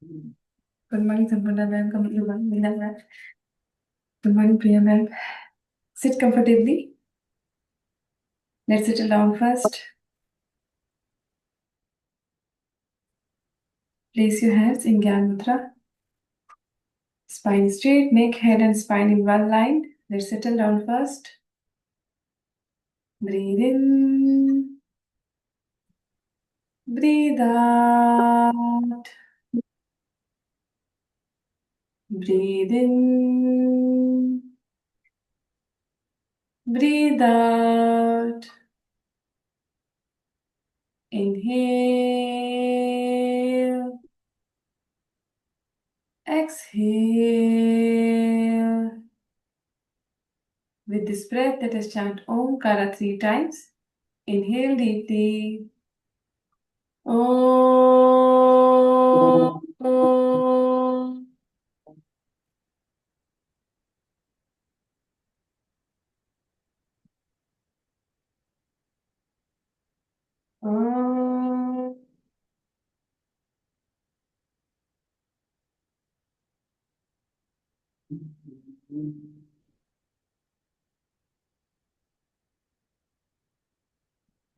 Good morning Sampurna ma'am का मतलब Meena ma'am. Good morning Priya ma'am. Sit comfortably. Let's settle down first. Place your hands in Gyan Mudra. Spine straight, neck, head, and spine in one line. Let's settle down first. Breathe in, breathe out. Breathe in, breathe out. Inhale, exhale. With this breath, let us chant Omkara 3 times. Inhale deeply. Om. Om. Om.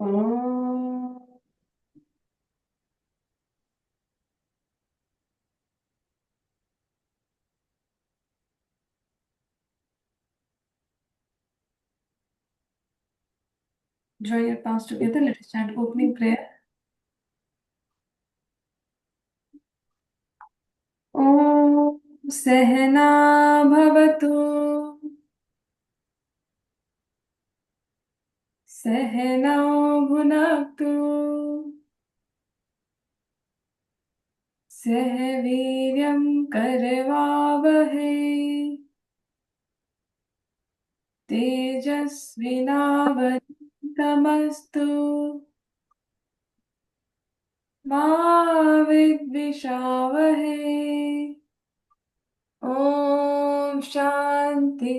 Om. Join your palms together. Let us chant opening prayer. Om Sehna Bhavatu Sehnao Bhunaktu Seh Viryam Karvavahe Tejasvinavadhitamastu मा विद्विषावहे। ओम शांति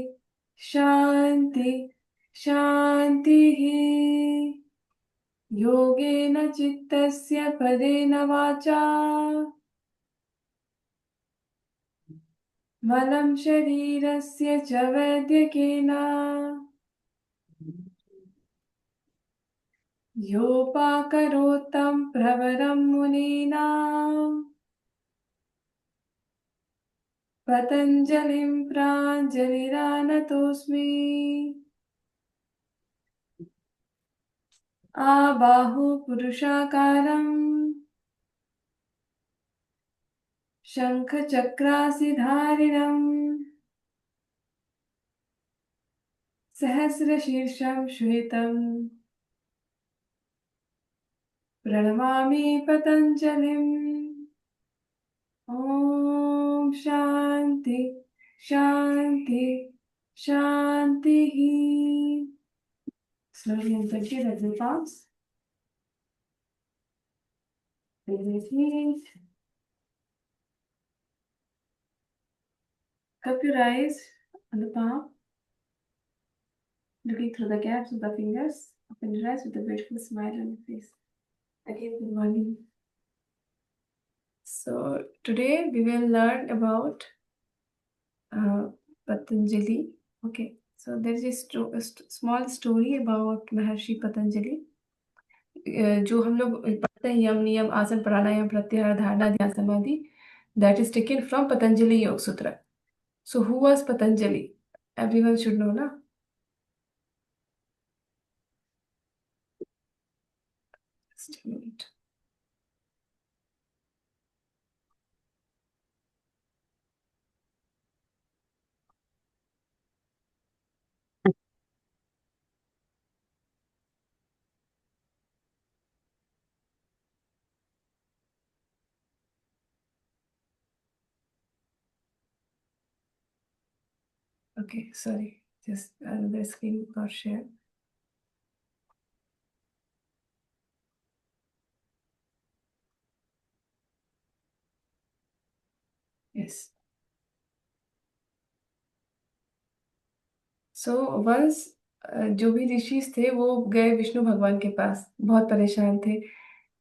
शांति शांतिः। योगेन चित्तस्य पदेन वाचा मलं शरीरस्य च वैद्यकेन योपाकरोत्तं प्रवरं मुनीनां पतञ्जलिं प्राञ्जलिरानतोऽस्मि। आबाहु पुरुषाकारं शङ्खचक्रासिधारिणं सहस्रशीर्षं श्वेतं प्रणमामि पतञ्जलिम्। ॐ शान्ति शान्ति शान्तिः। Slowly and gently let the palms. Release it. Cup your eyes on the palm, looking through the gaps of the fingers. Open your eyes with a beautiful smile on your face. Again, good morning. So today we will learn about Patanjali. Okay, so there is a small story about Maharshi Patanjali. जो हम लोग पढ़ते हैं यम नियम आसन प्राणायाम प्रत्याहार धारणा ध्यान समाधि, that is taken from Patanjali Yoga Sutra. So who was Patanjali? Everyone should know, na? Just a minute. Okay, sorry. Just another screen got shared. Yes. So once जो भी ऋषिस थे वो गए विष्णु भगवान के पास, बहुत परेशान थे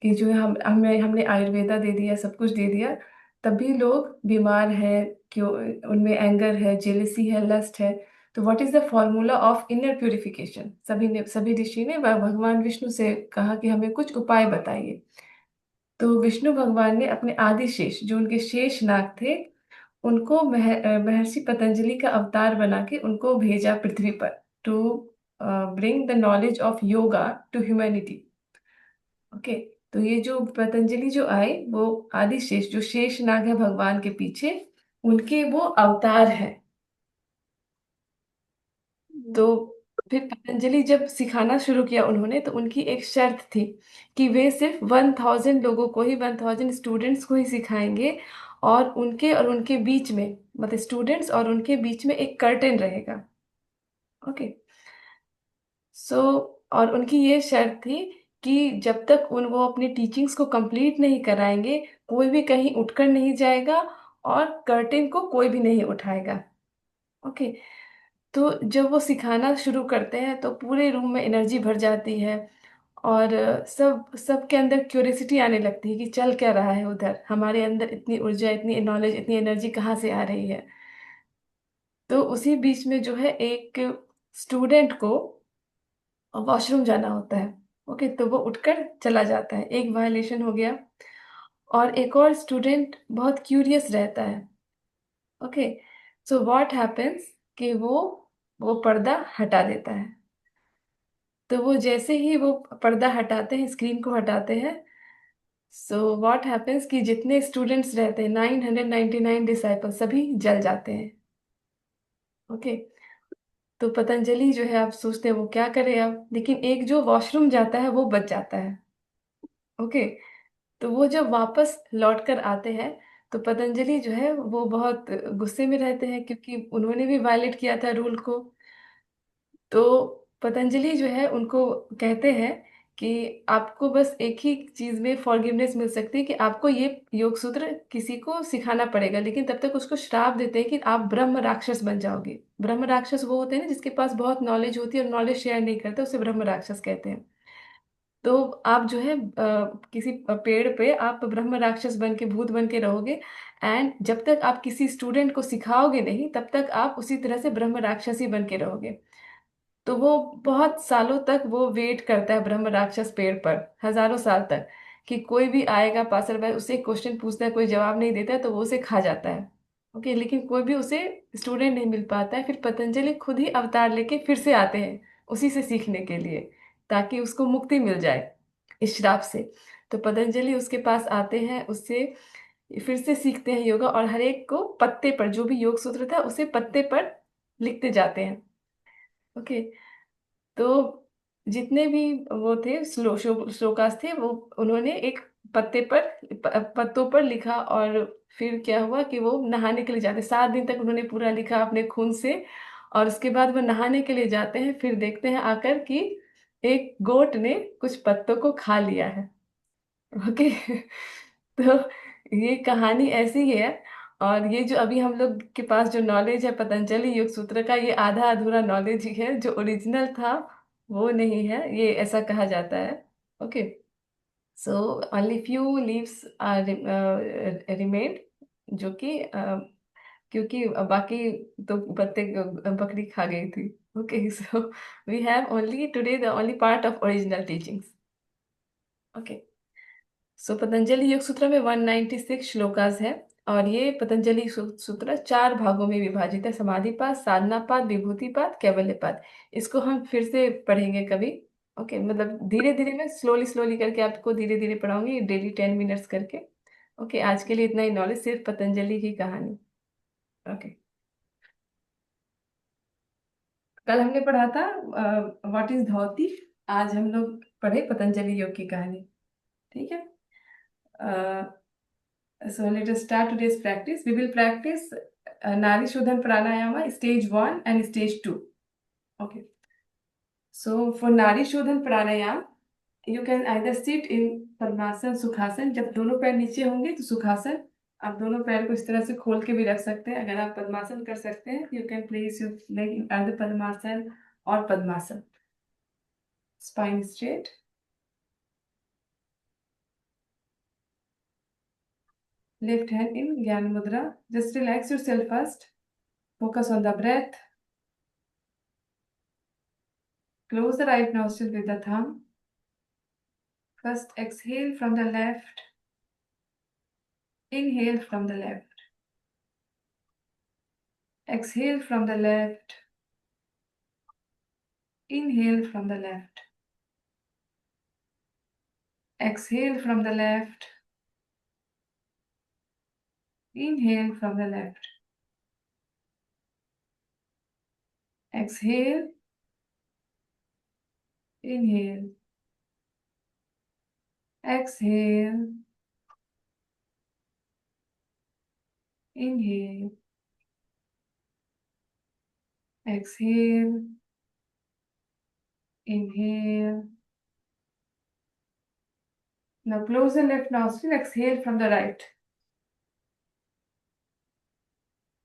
कि जो है हमने आयुर्वेदा दे दिया, सब कुछ दे दिया, तभी लोग बीमार है, क्यों, उनमें एंगर है, जेलिसी है, लस्ट है। तो what is the formula of inner purification? सभी ऋषि ने भगवान विष्णु से कहा कि हमें कुछ उपाय बताइए। तो विष्णु भगवान ने अपने आदि शेष, जो उनके शेष नाग थे, उनको महर्षि पतंजलि का अवतार बना के उनको भेजा पृथ्वी पर, to bring the knowledge of yoga to humanity. Okay. तो ये जो पतंजलि जो आए, वो आदि शेष, जो शेष नाग है भगवान के पीछे, उनके वो अवतार है। तो फिर पतंजलि जब सिखाना शुरू किया उन्होंने, तो उनकी एक शर्त थी कि वे सिर्फ 1000 लोगों को ही, 1000 स्टूडेंट्स को ही सिखाएंगे, और उनके बीच में, मतलब स्टूडेंट्स और उनके बीच में एक कर्टेन रहेगा। ओके। सो और उनकी ये शर्त थी कि जब तक वो अपनी टीचिंग्स को कंप्लीट नहीं कराएंगे, कोई भी कहीं उठकर नहीं जाएगा, और कर्टेन को कोई भी नहीं उठाएगा। ओके। तो जब वो सिखाना शुरू करते हैं तो पूरे रूम में एनर्जी भर जाती है, और सबके अंदर क्यूरियोसिटी आने लगती है कि चल क्या रहा है उधर, हमारे अंदर इतनी ऊर्जा, इतनी नॉलेज, इतनी एनर्जी कहाँ से आ रही है। तो उसी बीच में जो है, एक स्टूडेंट को वॉशरूम जाना होता है। ओके। तो वो उठकर चला जाता है, एक वायलेशन हो गया। और एक और स्टूडेंट बहुत क्यूरियस रहता है। ओके। सो व्हाट हैपेंस कि वो पर्दा हटा देता है। तो वो जैसे ही वो पर्दा हटाते हैं, स्क्रीन को हटाते हैं, सो व्हाट हैपेंस कि जितने स्टूडेंट्स रहते हैं, 999 डिसाइपल, सभी जल जाते हैं। ओके। तो पतंजलि जो है, आप सोचते हैं वो क्या करे अब, लेकिन एक जो वॉशरूम जाता है वो बच जाता है। ओके। तो वो जब वापस लौट कर आते हैं, तो पतंजलि जो है वो बहुत गुस्से में रहते हैं, क्योंकि उन्होंने भी वायलेट किया था रूल को। तो पतंजलि जो है उनको कहते हैं कि आपको बस एक ही चीज में फॉरगिवनेस मिल सकती है, कि आपको ये योग सूत्र किसी को सिखाना पड़ेगा, लेकिन तब तक उसको श्राप देते हैं कि आप ब्रह्म राक्षस बन जाओगे। ब्रह्म राक्षस वो होते हैं ना, जिसके पास बहुत नॉलेज होती है और नॉलेज शेयर नहीं करते, उसे ब्रह्म राक्षस कहते हैं। तो आप जो है किसी पेड़ पे आप ब्रह्म राक्षस बन के, भूत बन के रहोगे। एंड जब तक आप किसी स्टूडेंट को सिखाओगे नहीं, तब तक आप उसी तरह से ब्रह्म राक्षस ही बन के रहोगे। तो वो बहुत सालों तक वो वेट करता है ब्रह्म राक्षस पेड़ पर, हजारों साल तक, कि कोई भी आएगा पासर उससे क्वेश्चन पूछता है, कोई जवाब नहीं देता है, तो वो उसे खा जाता है। ओके। लेकिन कोई भी उसे स्टूडेंट नहीं मिल पाता है। फिर पतंजलि खुद ही अवतार लेके फिर से आते हैं उसी से सीखने के लिए, ताकि उसको मुक्ति मिल जाए इस श्राप से। तो पतंजलि उसके पास आते हैं, उससे फिर से सीखते हैं योगा, और हर एक को पत्ते पर, जो भी योग सूत्र था उसे पत्ते पर लिखते जाते हैं। ओके। तो जितने भी वो थे श्लोकास थे, वो उन्होंने एक पत्ते पर, पत्तों पर लिखा। और फिर क्या हुआ कि वो नहाने के लिए जाते, 7 दिन तक उन्होंने पूरा लिखा अपने खून से। और उसके बाद वो नहाने के लिए जाते हैं, फिर देखते हैं आकर कि एक गोट ने कुछ पत्तों को खा लिया है। ओके। तो ये कहानी ऐसी ही है। और ये जो अभी हम लोग के पास जो नॉलेज है पतंजलि योग सूत्र का, ये आधा अधूरा नॉलेज ही है, जो ओरिजिनल था वो नहीं है, ये ऐसा कहा जाता है। Okay. So only few leaves are remained, जो कि क्योंकि बाकी तो पत्ते बकरी खा गई थी। Okay. So we have only today the only part of original teachings. Okay. So Patanjali Yoga Sutra में 196 श्लोकास है। और ये पतंजलि सूत्र 4 भागों में विभाजित है: समाधिपाद, साधनापाद, विभूतिपाद, कैवल्यपाद। इसको हम फिर से पढ़ेंगे कभी। ओके। मतलब धीरे धीरे, मैं स्लोली स्लोली करके आपको धीरे धीरे पढ़ाऊंगी, डेली 10 मिनट्स करके। ओके। आज के लिए इतना ही नॉलेज, सिर्फ पतंजलि की कहानी। ओके। कल हमने पढ़ा था व्हाट इज धौती। आज हम लोग पढ़े पतंजलि योग की कहानी। ठीक है। So let us start today's practice. We will practice Nari Shodhan Pranayama stage 1 and stage 2. Okay. So for Nari Shodhan Pranayama, you can either sit in Padmasan, Sukhasan. जब दोनों पैर नीचे होंगे तो सुखासन। आप दोनों पैर को इस तरह से खोल के भी रख सकते हैं। अगर आप पद्मासन कर सकते हैं, you can place your leg in either Padmasan or Padmasan. Spine straight. left hand in Gyan Mudra. Just relax yourself first. Focus on the breath. Close the right nostril with the thumb. First exhale from the left. Inhale from the left. Exhale from the left. Inhale from the left. Exhale from the left. Inhale from the left. Exhale. Inhale. Exhale. Inhale. Exhale. Inhale. Now close the left nostril. Exhale from the right.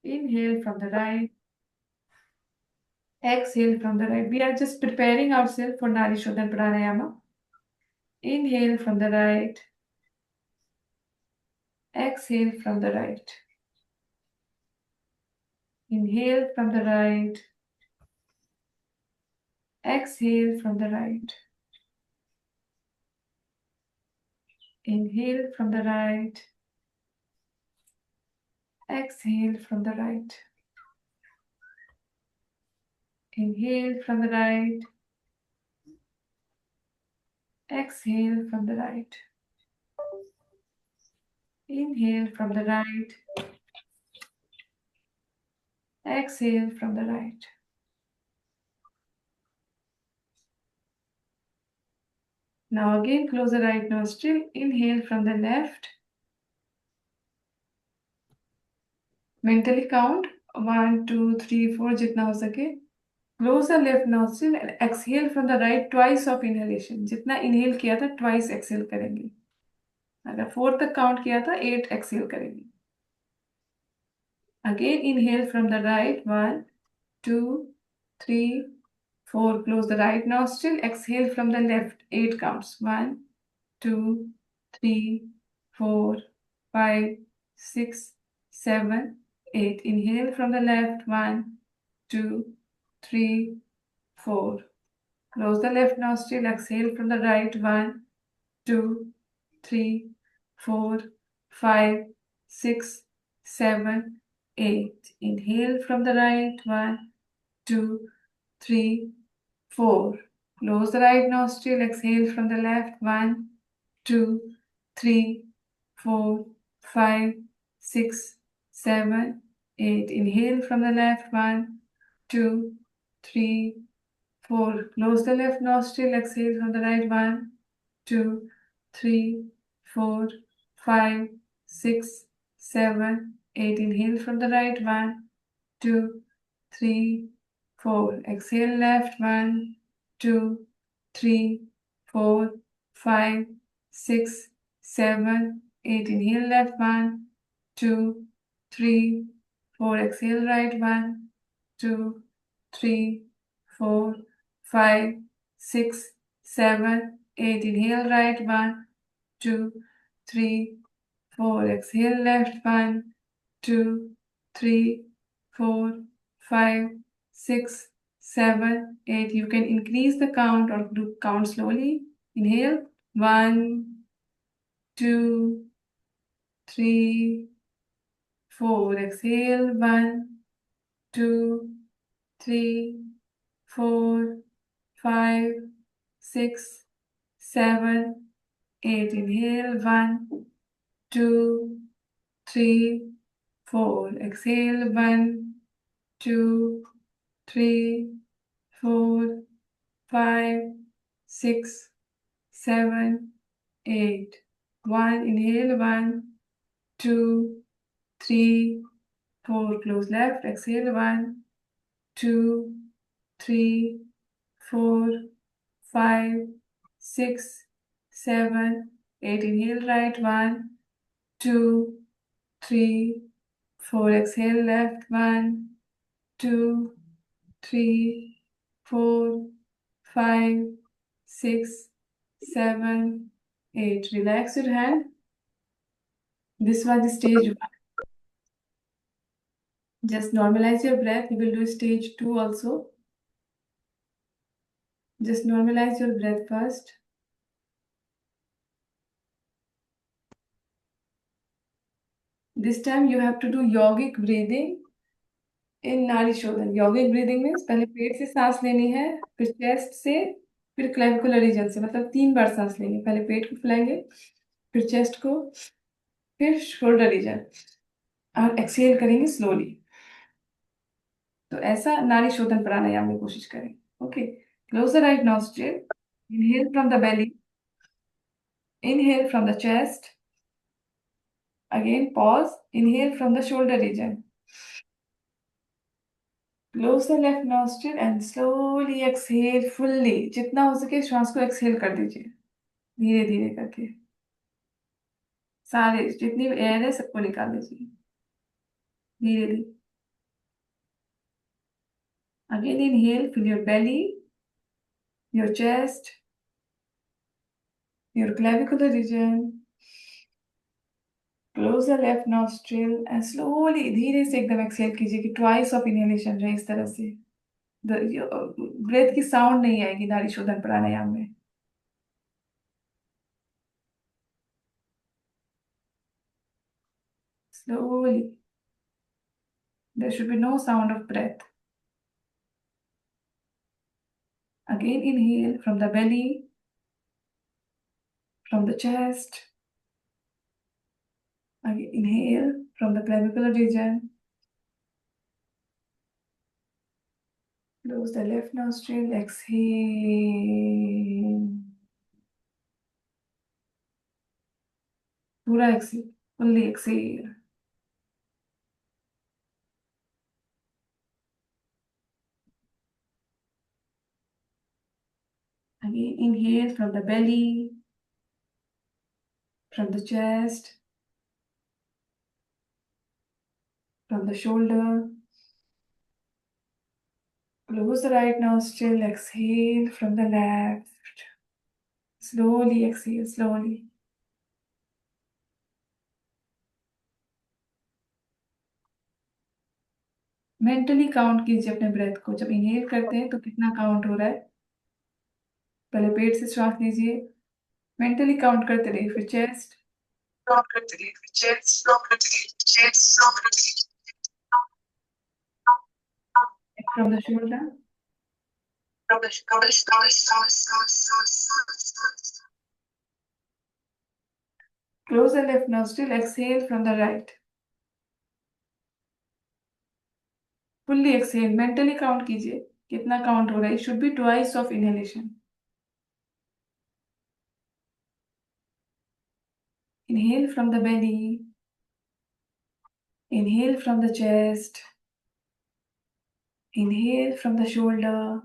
Inhale from the right. Exhale from the right. We are just preparing ourselves for Nadi Shodhan Pranayama. Inhale from the right. Exhale from the right. Inhale from the right. Exhale from the right. Inhale from the right. Exhale from the right. Inhale from the right. Exhale from the right. Inhale from the right. Exhale from the right. Now again close the right nostril. Inhale from the left. Mentally count 1, 2, 3, 4 जितना हो सके. Close the left nostril and exhale from the right twice of inhalation. जितना inhale किया था twice exhale करेंगे. अगर 4 तक count किया था 8 exhale करेंगे. Again inhale from the right 1, 2, 3, 4. Close the right nostril. Exhale from the left 8 counts. 1, 2, 3, 4, 5, 6, 7, 8. Inhale from the left 1, 2, 3, 4. Close the left nostril. Exhale from the right 1, 2, 3, 4, 5, 6, 7, 8. Inhale from the right 1, 2, 3, 4. Close the right nostril. Exhale from the left 1, 2, 3, 4, 5, 6, 7, 8. Inhale from the left 1, 2, 3, 4. Close the left nostril. Exhale from the right 1, 2, 3, 4, 5, 6, 7, 8. Inhale from the right 1, 2, 3, 4. Exhale left 1, 2, 3, 4, 5, 6, 7, 8. Inhale left 1, 2, 3, 4. Exhale right 1, 2, 3, 4, 5, 6, 7, 8. Inhale right 1, 2, 3, 4. Exhale left 1, 2, 3, 4, 5, 6, 7, 8. You can increase the count or do count slowly. Inhale 1, 2, 3, 4. Exhale 1, 2, 3, 4, 5, 6, 7, 8. Inhale 1, 2, 3, 4. Exhale 1, 2, 3, 4, 5, 6, 7, 8. 1. Inhale 1, 2, 3, 4. Close left. Exhale 1, 2, 3, 4, 5, 6, 7, 8. Inhale right 1, 2, 3, 4. Exhale left 1, 2, 3, 4, 5, 6, 7, 8. Relax your hand. This was the stage 1. Just normalize your breath. We will do stage 2 also. Just normalize your breath first. This time you have to do yogic breathing इन नाड़ी शोधन. यौगिक breathing means पहले पेट से सांस लेनी है, फिर chest से, फिर क्लेविकुलर रीजन से, मतलब 3 बार सांस लेंगे. पहले पेट को फुलाएंगे, फिर चेस्ट को, फिर शोल्डर रीजन, और एक्सहेल करेंगे स्लोली. तो ऐसा नाड़ी शोधन प्राणायाम में कोशिश करें. Okay, close the right nostril, inhale from the belly, inhale from the chest, again pause, inhale from the shoulder region. Close the left nostril and slowly exhale fully. जितना हो सके श्वास को एक्सहेल कर दीजिए, धीरे धीरे करके. सारे जितनी भी एयर है सबको निकाल दीजिए धीरे धीरे. Again inhale, fill your belly, your chest, your clavicular region. Close the left nostril and slowly धीरे से एकदम एक्सहेल कीजिए कि ट्वाइस ऑफ इनहेलेशन रहे. इस तरह से ब्रेथ की साउंड नहीं आएगी नाड़ी शोधन प्राणायाम में. Slowly. There should be no sound of breath. Again inhale from the belly, from the chest. Again inhale from the clavicular region. Close the left nostril, exhale. पूरा exhale, fully exhale. Again inhale from the belly, from the chest, from the shoulder. Close the right nostril, exhale from the left. Slowly exhale, slowly. Mentally count कीजिए अपने breath को. जब inhale करते हैं तो कितना count हो रहा है. पहले पेट से श्वास लीजिए, मेंटली काउंट करते रहिए, फिर chest, from the shoulder. Close the left nostril, exhale from the right. Fully exhale, mentally count कीजिए कितना काउंट हो रहा है. Should be twice of inhalation. Inhale from the belly, inhale from the chest, inhale from the shoulder.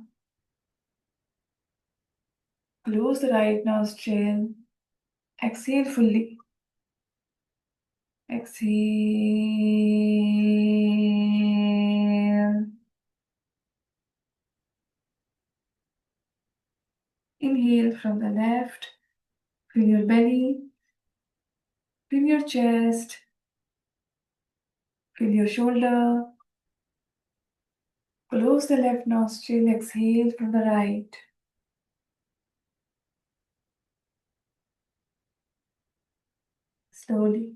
Close the right nostril, exhale fully. Exhale. Inhale from the left, fill your belly, fill your chest, fill your shoulder. Close the left nostril, exhale from the right. Slowly.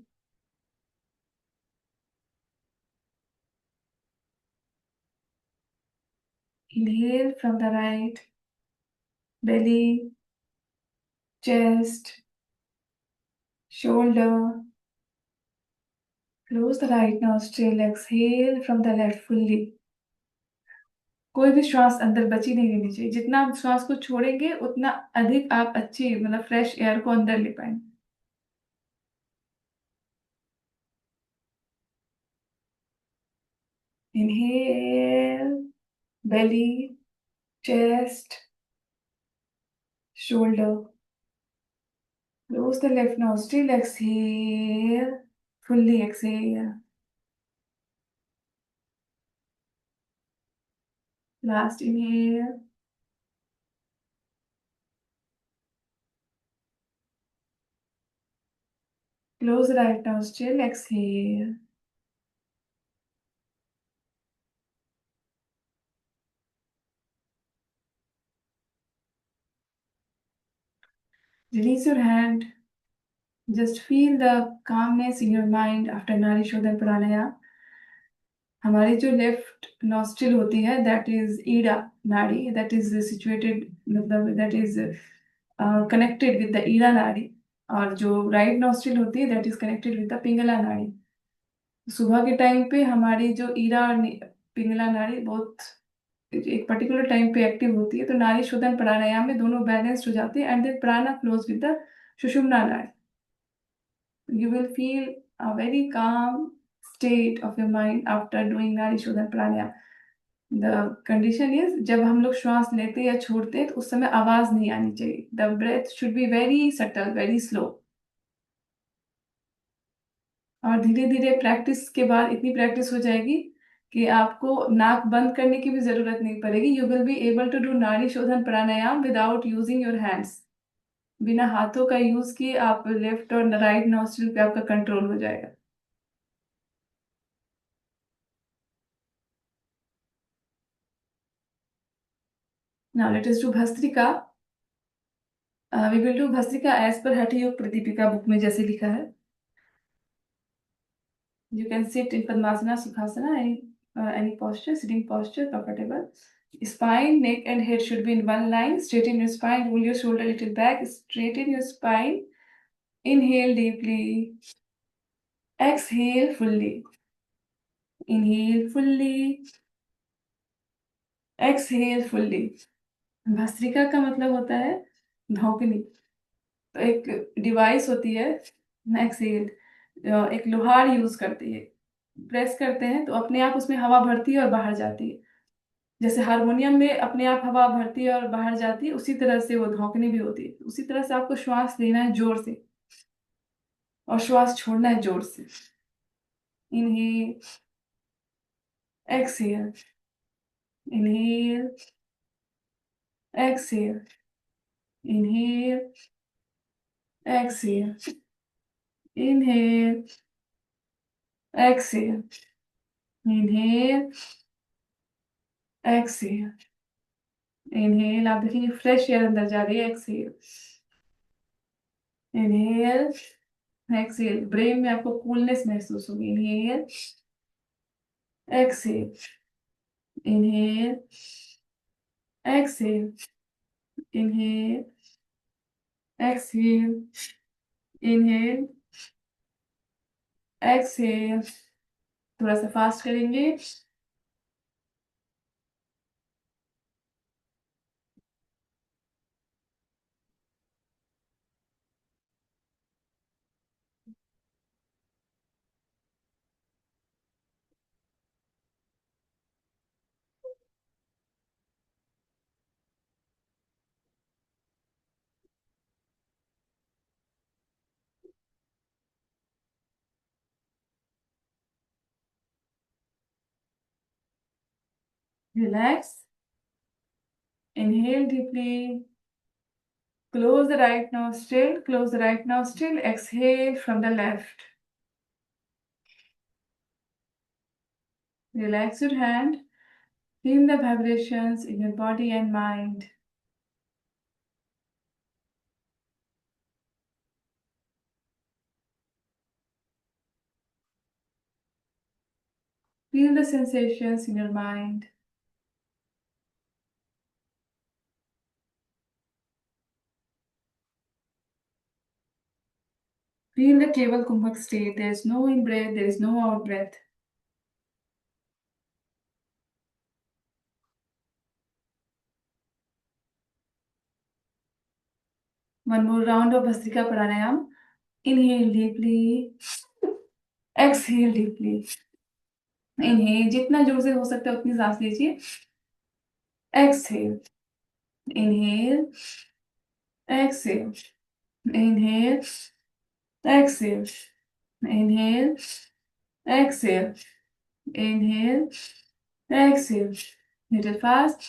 Inhale from the right, belly, chest, shoulder. Close the right nostril, exhale from the left fully. कोई भी श्वास अंदर बची नहीं रहनी चाहिए. जितना आप श्वास को छोड़ेंगे उतना अधिक आप अच्छी मतलब फ्रेश एयर को अंदर ले पाएंगे. Inhale, belly, chest, shoulder. Close the left nostril, exhale, fully exhale. Last inhale. Close right nostril, exhale. Release your hand. Just feel the calmness in your mind after Nari Shodhan Pranayama. हमारी जो left nostril होती है that is Ida nadi that is situated मतलब that is connected with the Ida nadi और जो right nostril होती है that is connected with the Pingala nadi. सुबह के टाइम पे हमारी जो ईड़ा और पिंगला नाड़ी बहुत एक पर्टिकुलर टाइम पे एक्टिव होती है तो नाड़ी शोधन प्राणायाम में दोनों बैलेंस्ड हो जाते हैं एंड देन प्राणा फ्लोज विद द सुषुम्ना नाड़ी। You will feel a very calm state of your mind after doing Nari Shodhan Pranayama. The condition is जब हम लोग श्वास लेते या छोड़ते हैं तो उस समय आवाज नहीं आनी चाहिए। The breath should be very subtle, very slow. और धीरे धीरे प्रैक्टिस के बाद इतनी प्रैक्टिस हो जाएगी कि आपको नाक बंद करने की भी जरूरत नहीं पड़ेगी। You will be able to do nadi shodhana pranayama without using your hands. बिना हाथों का यूज किए आप लेफ्ट और राइट नॉस्ट्रिल पे आपका कंट्रोल हो जाएगा। Now let us do Bhastrika. We will do Bhastrika as per Hatha Yoga Pradipika book में जैसे लिखा है। You can sit in Padmasana, Sukhasana, any posture, sitting posture, comfortable. Spine, neck, and head should be in one line. Straighten your spine, roll your shoulder a little back, straighten your spine. Inhale deeply. Exhale fully. Inhale fully. Exhale fully. Bhastrika का मतलब होता है धौंकनी। तो एक device होती है Excel एक लोहार यूज करती है। प्रेस करते हैं तो अपने आप उसमें हवा भरती है और बाहर जाती है। जैसे हारमोनियम में अपने आप हवा भरती है और बाहर जाती है उसी तरह से वो धौंकनी भी होती है। उसी तरह से आपको श्वास लेना है जोर से और श्वास छोड़ना है जोर से। Inhale exhale inhale exhale inhale exhale inhale exhale inhale exhale inhale. आप देखेंगे फ्रेश एयर अंदर जा रही है। Exhale inhale exhale. ब्रेन में आपको कूलनेस महसूस होगी। Inhale exhale inhale exhale inhale exhale inhale exhale. थोड़ा सा फास्ट करेंगे। Relax. Inhale deeply. Close the right nostril. Close the right nostril. Exhale from the left. Relax your hand. Feel the vibrations in your body and mind. Feel the sensations in your mind. Feel the Keval Kumbhak state. There is no in breath, there is no out breath. One more round of Bhastrika Pranayam. Inhale deeply. Exhale deeply. Inhale. जितना जोर से हो सकता है उतनी सांस लीजिए। Exhale. Inhale. Exhale. Inhale. Exhale. Inhale. Exhale. Inhale. Exhale. Little fast.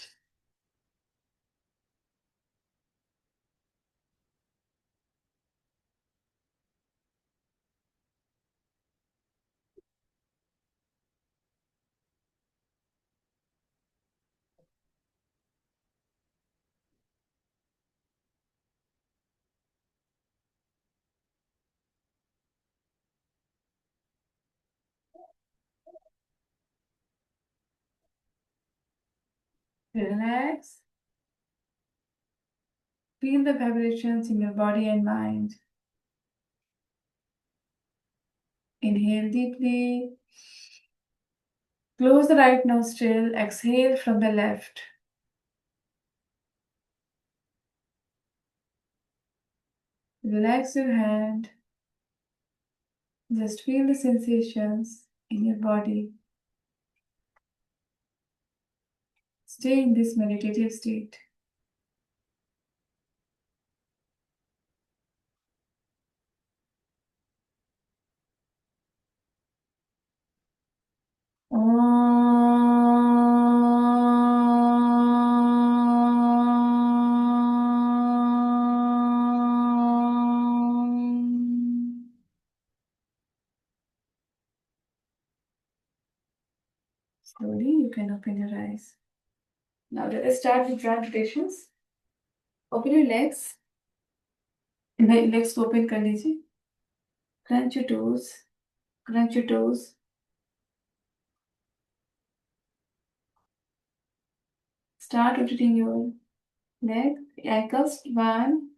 Relax. Feel the vibrations in your body and mind. Inhale deeply. Close the right nostril. Exhale from the left. Relax your hand. Just feel the sensations in your body. Stay in this meditative state. Slowly, you can open your eyes. Now let us start with meditations. Open your legs. Legs को open कर लीजिए. Crunch your toes. Crunch your toes. Start rotating your leg. Ankles. 1,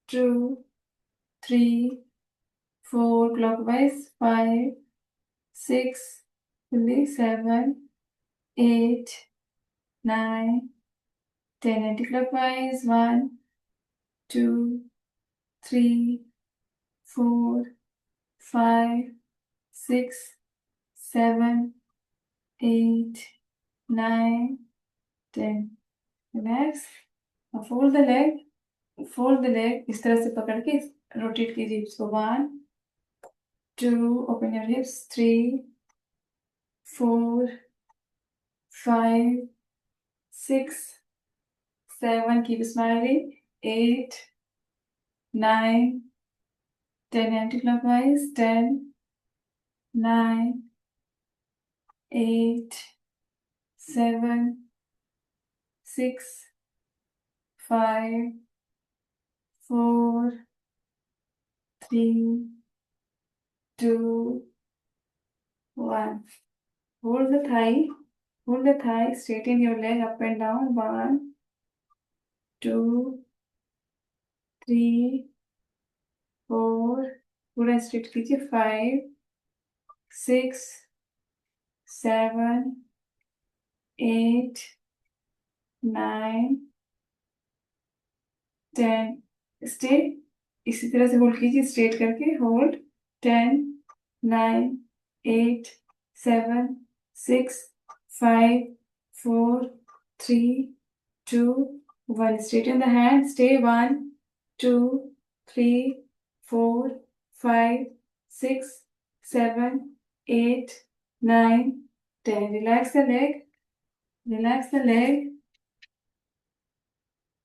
2, 3, 4 clockwise. 5, 6, 7, 8, 9, 10 anti-clockwise. 1, 2, 3, 4, 5, 6, 7, 8, 9, 10. Relax. Now fold the leg इस तरह से पकड़ के rotate कीजिए इसको. 1, 2, open your hips. 3, 4, 5, 6, 7, keep smiling. 8, 9, 10 anti-clockwise. 10, 9, 8, 7, 6, 5, 4, 3, 2, 1. Hold the thigh. Hold the thigh. Straighten your leg up and down. 1, 2, 3, 4. पूरा straight कीजिए. 5, 6, 7, 8, 9, 10. Stay. इसी तरह से होल्ड कीजिए. स्ट्रेट करके hold. 10, 9, 8, 7, 6, 5, 4, 3, 2, 1. Straighten the hand. Stay. 1, 2, 3, 4, 5, 6, 7, 8, 9, 10. Relax the leg. Relax the leg.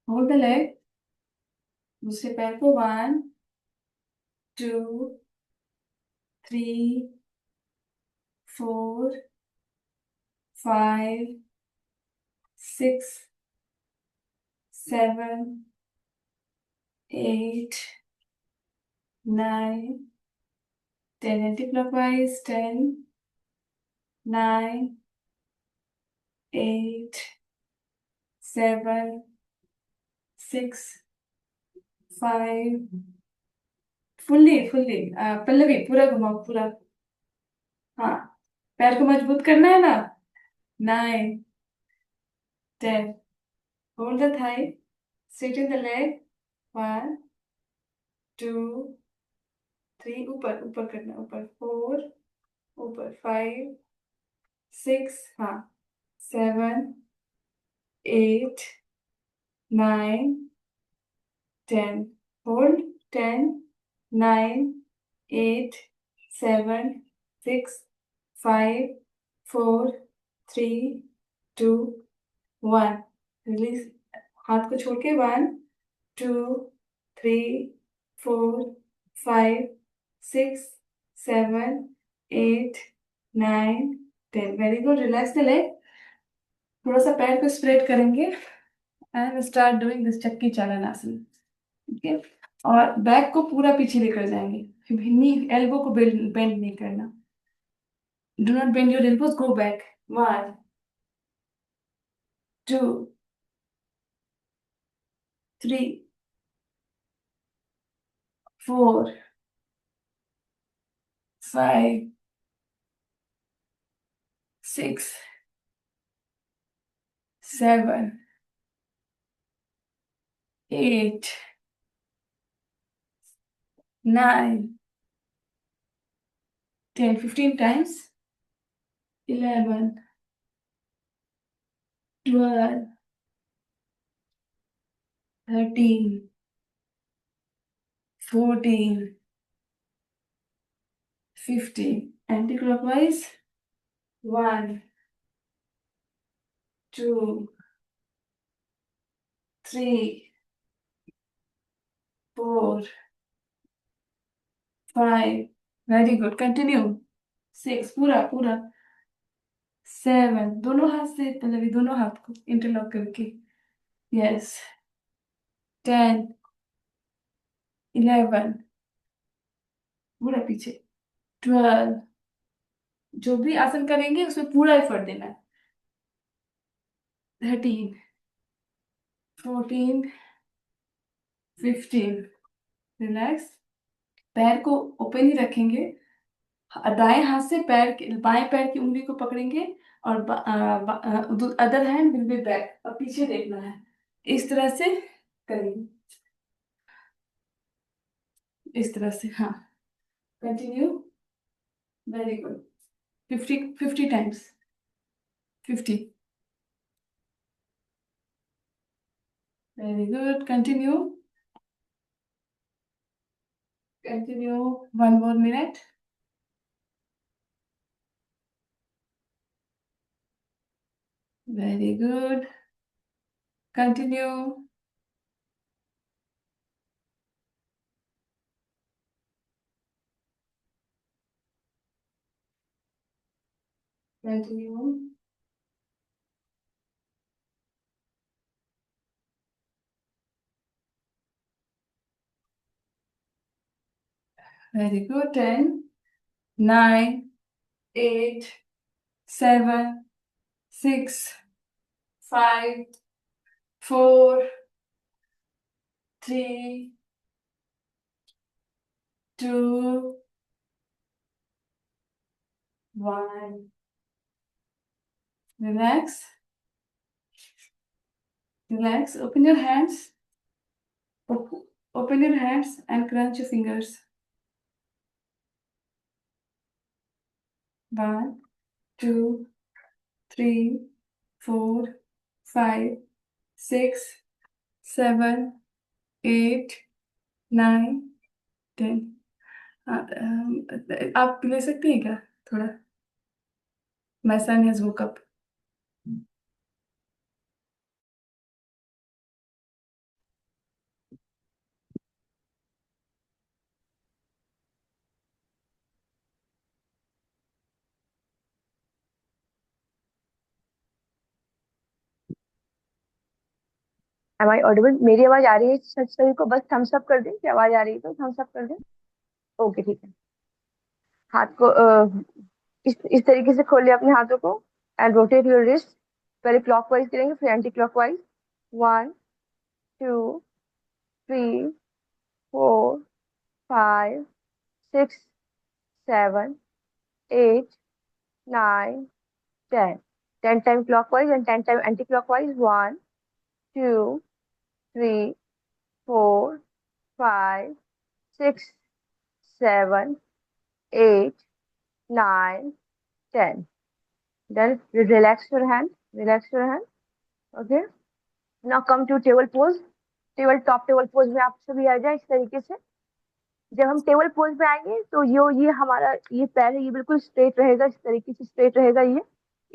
Hold the leg. दूसरे पैर को. 1, 2, 3, 4, 5, 6, 7, 8, 9, 10. Anti-clockwise. 10, 9, 8, 7, 6, 5. फुल्ली पल्लवी पूरा घुमाओ. पूरा. हाँ. पैर को मजबूत करना है ना. 9, 10. Hold the thigh. Straighten the leg. 1, 2, 3. ऊपर ऊपर करना. ऊपर. 4. ऊपर. 5, 6. हाँ. 7, 8, 9, 10. Hold. 10, 9, 8, 7, 6, 5, 4, 3, 2, 1. रिलीज. हाथ को छोड़ के. 1, 2, 3, 4, 5, 6, 7, 8, 9, 10. Very good. Relax the leg. थोड़ा सा पैर को स्प्रेड करेंगे एंड स्टार्ट डूइंग दिस चक्की चालन आसन. ओके. और बैक को पूरा पीछे लेकर जाएंगे. नी एल्बो को बेंड नहीं करना. Do not bend your elbows. Go back. 1, 2, 3, 4, 5, 6, 7, 8, 9, 10, 15 times. 11, 12, 13, 14, 15. Anti-clockwise. 1, 2, 3, 4, 5. Very good. Continue. 6. पूरा पूरा. 7. दोनों हाथ से पल्लवी, दोनों हाथ को इंटरलॉक करके. Yes. 10, 11. पूरा पीछे. 12. जो भी आसन करेंगे उसमें पूरा एफर्ट देना है. 13, 14, 15. रिलैक्स. पैर को ओपन ही रखेंगे. दाएं हाथ से पैर के बाएं पैर की उंगली को पकड़ेंगे और other hand will be back, और पीछे देखना है. इस तरह से करेंगे. इस तरह से. हाँ. Continue. Very good. 50 times. 50. Very good. Continue. Continue. 1 more minute. Very good. Continue. Continue. Very good. 10, 9, 8, 7, 6, 5, 4, 3, 2, 1. Relax. Relax. Open your hands. Open your hands and crunch your fingers. 1, 2, 3, 4, 5, 6, 7, 8, 9, 10. आप ले सकती हैं क्या थोड़ा? My son has woke up. Am I audible? मेरी आवाज आ रही है सभी को? बस थम्स अप कर दें कि आवाज आ रही है तो थम्स अप कर दें. ओके ठीक है. हाथ को इस तरीके से खोलिए अपने हाथों को एंड रोटेट योर रिस्ट. पहले क्लॉकवाइज करेंगे फिर anti clockwise. 1, 2, 3, 4, 5, 6, 7, 8, 9, 10. 10 time clockwise and 10 time anti clockwise. 1, 2, 3, 4, 5, 6, 7, 8, 9, 10. Then relax your hand. Relax your hand. Okay. Now come to table pose. Top table pose में आप सभी आ जाए इस तरीके से. जब हम टेबल पोज में आएंगे तो ये हमारा ये पैर है, ये बिल्कुल स्ट्रेट रहेगा. इस तरीके से स्ट्रेट रहेगा ये.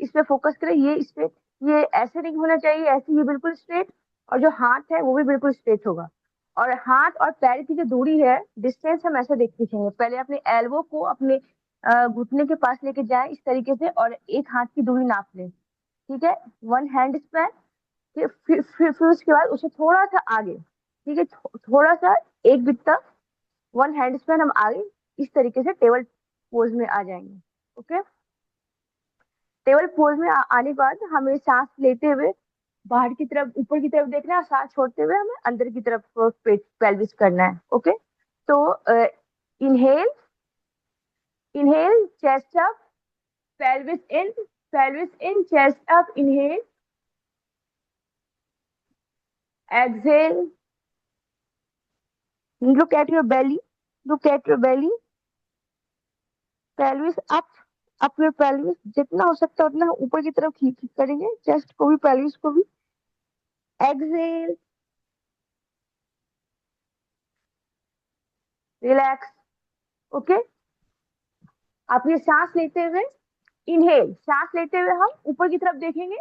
इस पे फोकस करें. ये स्ट्रेट, ये ऐसे नहीं होना चाहिए, ऐसे ये बिल्कुल स्ट्रेट. और जो हाथ है वो भी बिल्कुल स्ट्रेट होगा. और हाथ और पैर की जो दूरी है, डिस्टेंस, हम ऐसे देखते चलेंगे. पहले अपने एल्बो को अपने घुटने के पास लेके जाए इस तरीके से और एक हाथ की दूरी नाप लें. ठीक है. 1 हैंड स्पैन. फिर उसके बाद उसे थोड़ा सा आगे. ठीक है. थोड़ा सा एक बित्ता 1 हैंड स्पैन हम आगे इस तरीके से टेबल पोज में आ जाएंगे. ओके. टेबल पोज में आने के बाद हमें सांस लेते हुए बाहर की तरफ, ऊपर की तरफ देखना है, सांस छोड़ते हुए हमें अंदर की तरफ पेट पेल्विस करना है। ओके, तो inhale, inhale, chest up, pelvis in, pelvis in, chest up, inhale, exhale, look at your belly, look at your belly, pelvis up, up your pelvis, जितना हो सकता है उतना ऊपर की तरफ खींच करेंगे, चेस्ट को भी pelvis को भी। exhale, relax। ओके, आप ये सांस लेते हुए, इनहेल, सांस लेते हुए हम ऊपर की तरफ देखेंगे,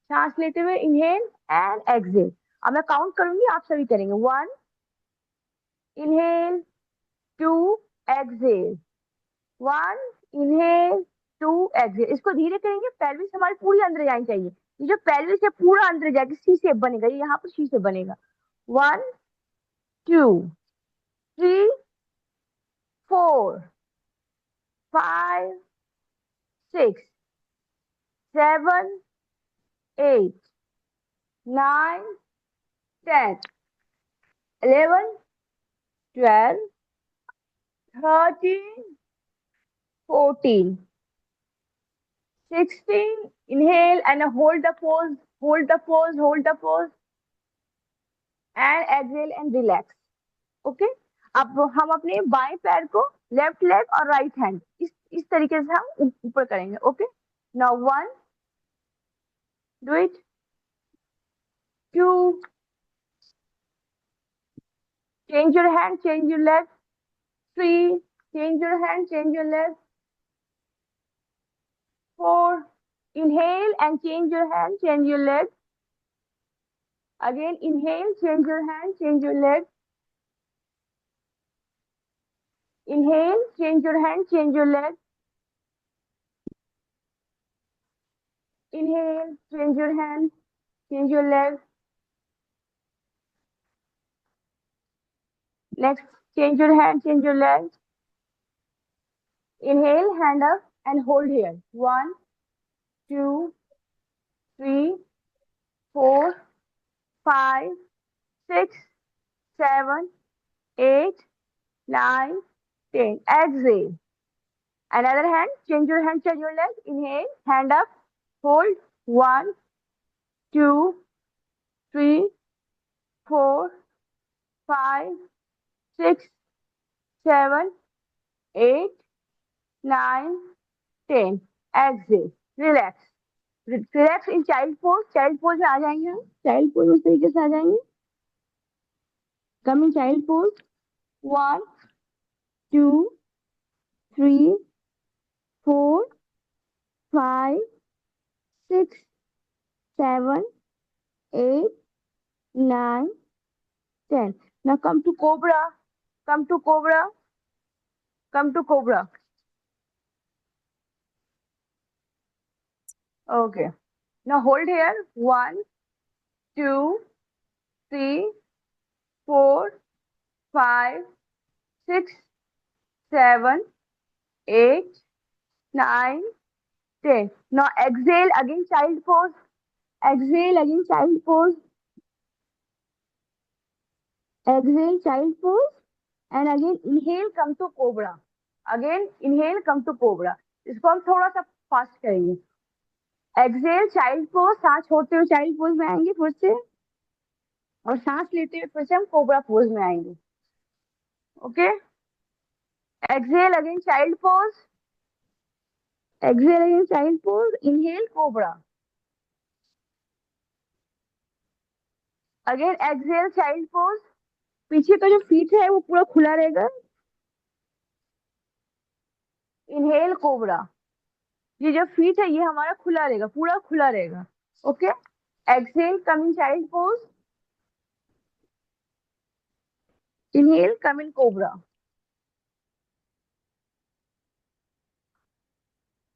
सांस लेते हुए इनहेल एंड एक्सहेल। अब मैं काउंट करूंगी, आप सभी करेंगे। 1, इनहेल, 2, एक्सहेल, 1, इनहेल, 2, एक्सहेल। इसको धीरे करेंगे, पेल्विस हमारी पूरी अंदर जानी चाहिए। ये जो पेल्विस है पूरा अंदर जाके सी शेप बनेगा, ये यहाँ पर सी शेप बनेगा। 1, 2, 3, 4, 5, 6, 7, 8, 9, 10, 11, 12, 13, 14, 16, inhale and hold the pose, hold the pose, hold the pose, and exhale and relax। Okay, अब हम अपने बाएं पैर को, लेफ्ट लेग और राइट हैंड, इस तरीके से हम ऊपर करेंगे। Okay, now 1, do it, 2, change your hand, change your leg, 3, change your hand, change your leg, 4, inhale and change your hand, change your leg, again inhale, change your hand, change your leg, inhale, change your hand, change your leg, inhale, change your hand, change your leg, next, change your hand, change your leg, inhale, hand up and hold here, 1, 2, 3, 4, 5, 6, 7, 8, 9, 10, exhale, another hand, change your hand, change your leg, inhale, hand up, hold, 1, 2, 3, 4, 5, 6, 7, 8, 9, 10, exhale, relax, relax in child pose, child pose में आ जाएंगे हम, child pose उस तरीके से आ जाएंगे। come in child pose, 1, 2, 3, 4, 5, 6, 7, 8, 9, 10, now come to cobra, come to cobra, come to cobra। Okay, now hold here, 1, 2, 3, 4, 5, 6, 7, 8, 9, 10, now exhale again child pose, exhale again child pose, exhale child pose, and again inhale come to cobra, again inhale come to cobra। इसको हम थोड़ा सा fast करेंगे। Excel child pose, सांस छोड़ते हुए child pose में आएंगे फिर से, और सांस लेते हुए फिर से हम कोबरा पोज में आएंगे। Okay, exhale again child pose, exhale again child pose, inhale cobra, again exhale child pose, पीछे का जो फीट है वो पूरा खुला रहेगा, इनहेल कोबरा, ये जो फीट है ये हमारा खुला रहेगा, पूरा खुला रहेगा। Okay, exhale come in child pose, inhale come in cobra,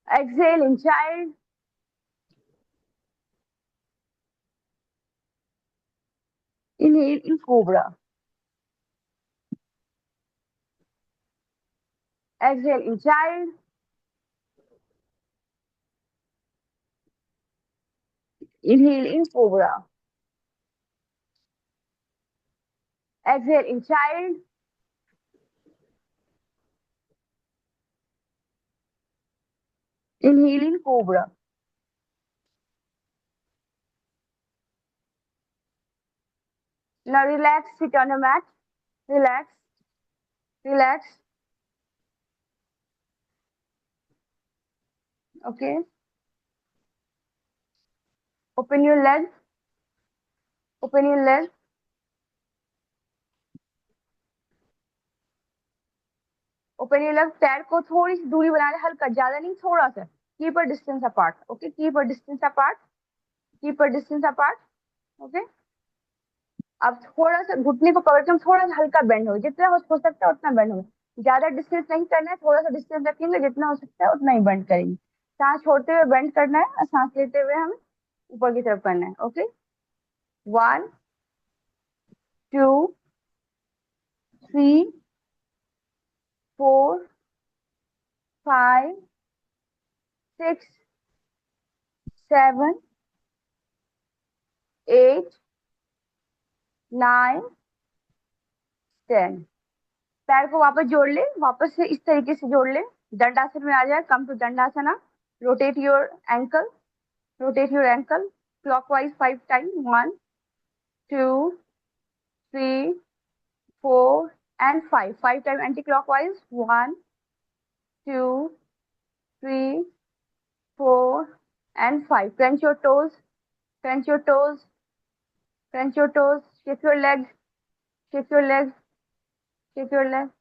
exhale in child, inhale in cobra, exhale in child, inhale in cobra, Exhale in child. Inhale in cobra. Now relax, sit on a mat. Relax, relax. Okay. Open your leg. Open your leg. Open your leg. पैर को थोड़ी सी दूरी बना लें, हल्का, ज्यादा नहीं, थोड़ा सा. Keep a distance apart. Okay, keep a distance apart. Keep a distance apart. Okay. अब थोड़ा सा घुटने को पकड़ के हम थोड़ा सा हल्का बेंड हो, जितना हो सकता है उतना बेंड हो. ज्यादा डिस्टेंस नहीं करना है, थोड़ा सा डिस्टेंस रखेंगे, जितना हो सकता है उतना ही बेंड करेंगे. सांस छोड़ते हुए बेंड करना है और सांस लेते हुए हमें ऊपर की तरफ करना है. ओके. 1 2 3 4 5 6 7 8 9 10. पैर को वापस जोड़ ले, वापस से इस तरीके से जोड़ ले. दंडासन में आ जाए. Come to Dandasana. Rotate your ankle. Rotate your ankle clockwise 5 time. 1 2 3 4 and 5. 5 time anti-clockwise. 1 2 3 4 and 5. Crunch your toes. Crunch your toes. Crunch your toes. Shake your legs. Shake your legs. Shake your legs.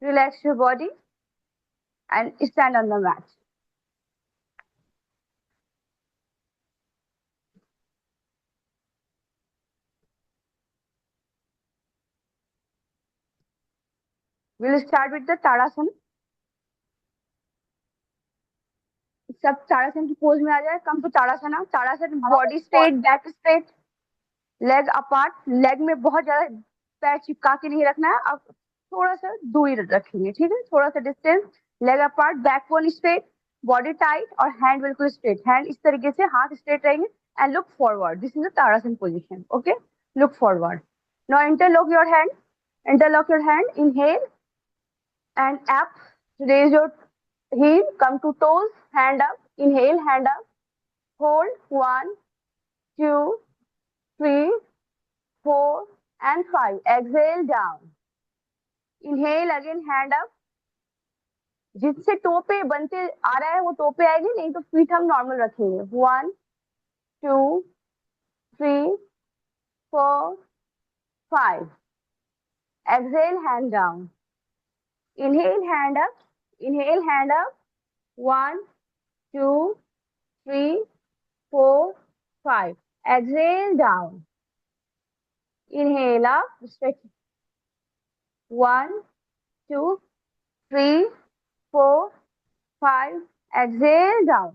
Relax your body and stand on the mat. We'll start with the Tadasana. सब ताड़ासन की pose में आ जाए. Come to Tadasana. Tadasan. Body straight, back straight, leg apart. Leg में बहुत ज्यादा पैर चिपका के नहीं रखना है. अब थोड़ा सा दूरी रखेंगे. ठीक है, थोड़ा सा distance. Leg apart, back bone straight, body tight और हैंड बिल्कुल स्ट्रेट. हैंड इस तरीके से, हाथ स्ट्रेट रहेंगे and look forward. This is the tadasana position. Okay, look forward. Now interlock your hand. Interlock your hand. Inhale and up. Raise your heel. Come to toes. Hand up. Inhale, hand up. Hold. 1 2 3 4 and 5. Exhale down. Inhale again, hand up. जिससे टोपे बनते आ रहा है वो टोपे आएगी, नहीं तो feet हम normal रखेंगे. 1 2 3 4 5. Exhale, hand down. Inhale, hand up. Inhale, hand up. 1 2 3 4 5. Exhale down. Inhale up. Stretch. 1 2 3 4 5. Exhale down.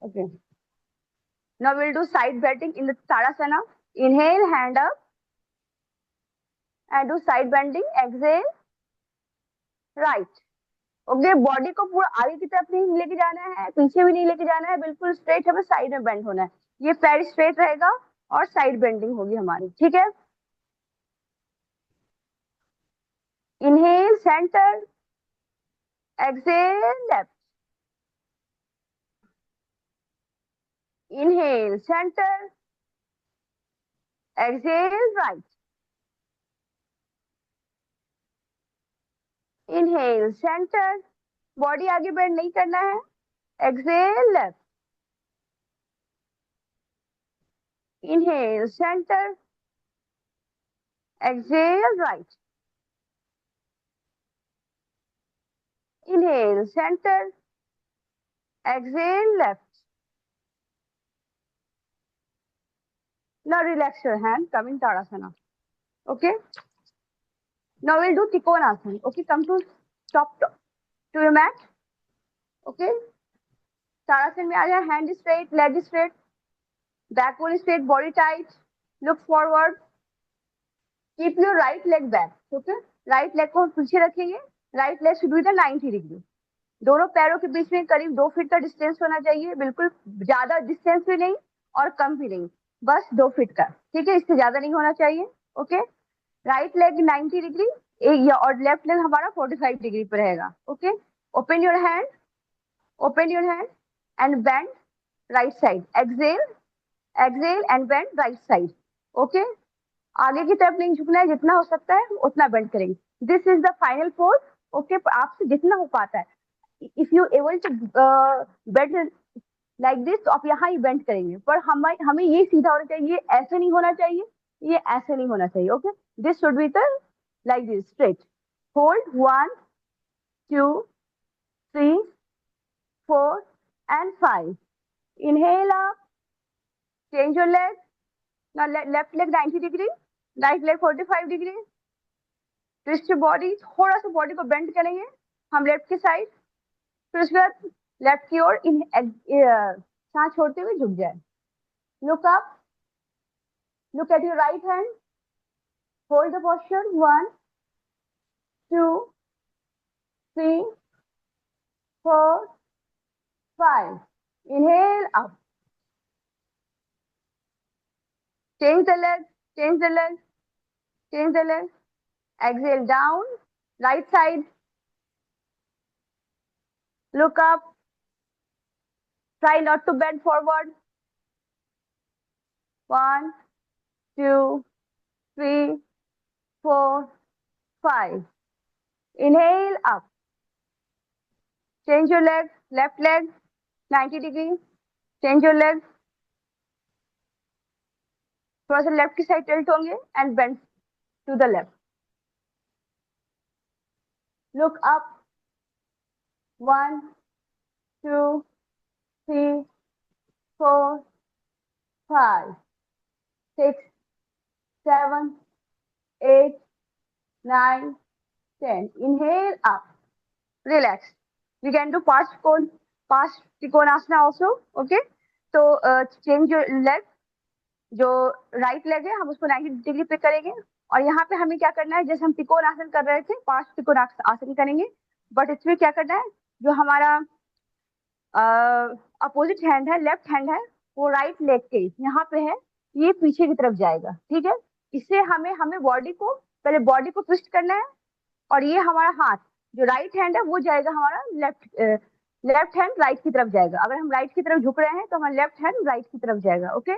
Okay. Now we'll do side bending in the Tadasana. Inhale, hand up. And do side bending. Exhale, right. Okay. Body को पूरा आगे की तरफ नहीं लेके जाना है, पीछे भी नहीं लेके जाना है, बिल्कुल स्ट्रेट. हमें साइड में बेंड होना है. ये पैर स्ट्रेट रहेगा और साइड बेंडिंग होगी हमारी. ठीक है. Inhale centre. Exhale left. Inhale centre. Exhale right. Inhale centre. Body आगे बेंड नहीं करना है. Exhale left. Inhale centre. Exhale right. Inhale center. Exhale left. Now relax your hand. Come in Tadasana. Okay. Now we'll do Trikonasana. Okay. Come to top to your mat. Okay. Tadasana में आ जाए. Hand straight, leg straight, back bone straight, body tight. Look forward. Keep your right leg back. Okay. Right leg को पीछे रखेंगे. Right leg should be the 90 degree. दोनों पैरों के बीच में करीब 2 फीट का डिस्टेंस होना चाहिए. बिल्कुल ज्यादा डिस्टेंस भी नहीं और कम भी नहीं, बस 2 फीट का. ठीक है, इससे ज्यादा नहीं होना चाहिए. ओके. राइट लेग 90 डिग्री, या और लेफ्ट लेग हमारा 45 डिग्री पर रहेगा। Okay, open your hand, open your hand and bend right side, exhale, exhale and bend right side. Okay, आगे की तरफ नहीं झुकना है, जितना हो सकता है उतना बेंड करेंगे। This is the final pose. Okay, आपसे जितना हो पाता है, if you able to bend like this, तो आप यहाँ ही बेंड करेंगे, पर हमें हमें ये सीधा होना चाहिए, ये ऐसे नहीं होना चाहिए, ये ऐसे नहीं होना चाहिए। Okay, this should be the like this straight. Hold 1 2 3 4 and 5. Inhale up, change your leg. Now left leg 90 degree, right leg 45 degree. Twist your body, थोड़ा सा बॉडी को बेंड करेंगे हम लेफ्ट की साइड, फिर उसके बाद लेफ्ट की ओर इन सांस छोड़ते हुए झुक जाए। Look up, look at your right hand, hold the posture 1 2 3 4 5. Inhale up, change the leg, change the leg, change the leg. Exhale down, right side, look up, try not to bend forward. 1 2 3 4 5. Inhale up, change your leg, left leg 90 degree, change your leg, थोड़ा सा left की side tilt होंगे and bend to the left. Look up, 1 2 3 4 5 6 7 8 9 10. Inhale up, relax. We can do past Trikonasana also. Okay, so change your leg, जो right leg है हम उसको 90 degree पे करेंगे, और यहाँ पे हमें क्या करना है, जैसे हम त्रिकोण आसन कर रहे थे, 5 त्रिकोण आसन करेंगे, बट इसमें क्या करना है, जो हमारा अपोजिट हैंड है, लेफ्ट हैंड है, वो राइट लेग के यहाँ पे है, ये पीछे की तरफ जाएगा। ठीक है, इससे हमें हमें बॉडी को पहले बॉडी को ट्विस्ट करना है, और ये हमारा हाथ जो राइट हैंड है वो जाएगा हमारा लेफ्ट हैंड राइट की तरफ जाएगा। अगर हम राइट की तरफ झुक रहे हैं तो हमारा लेफ्ट हैंड राइट की तरफ जाएगा। ओके,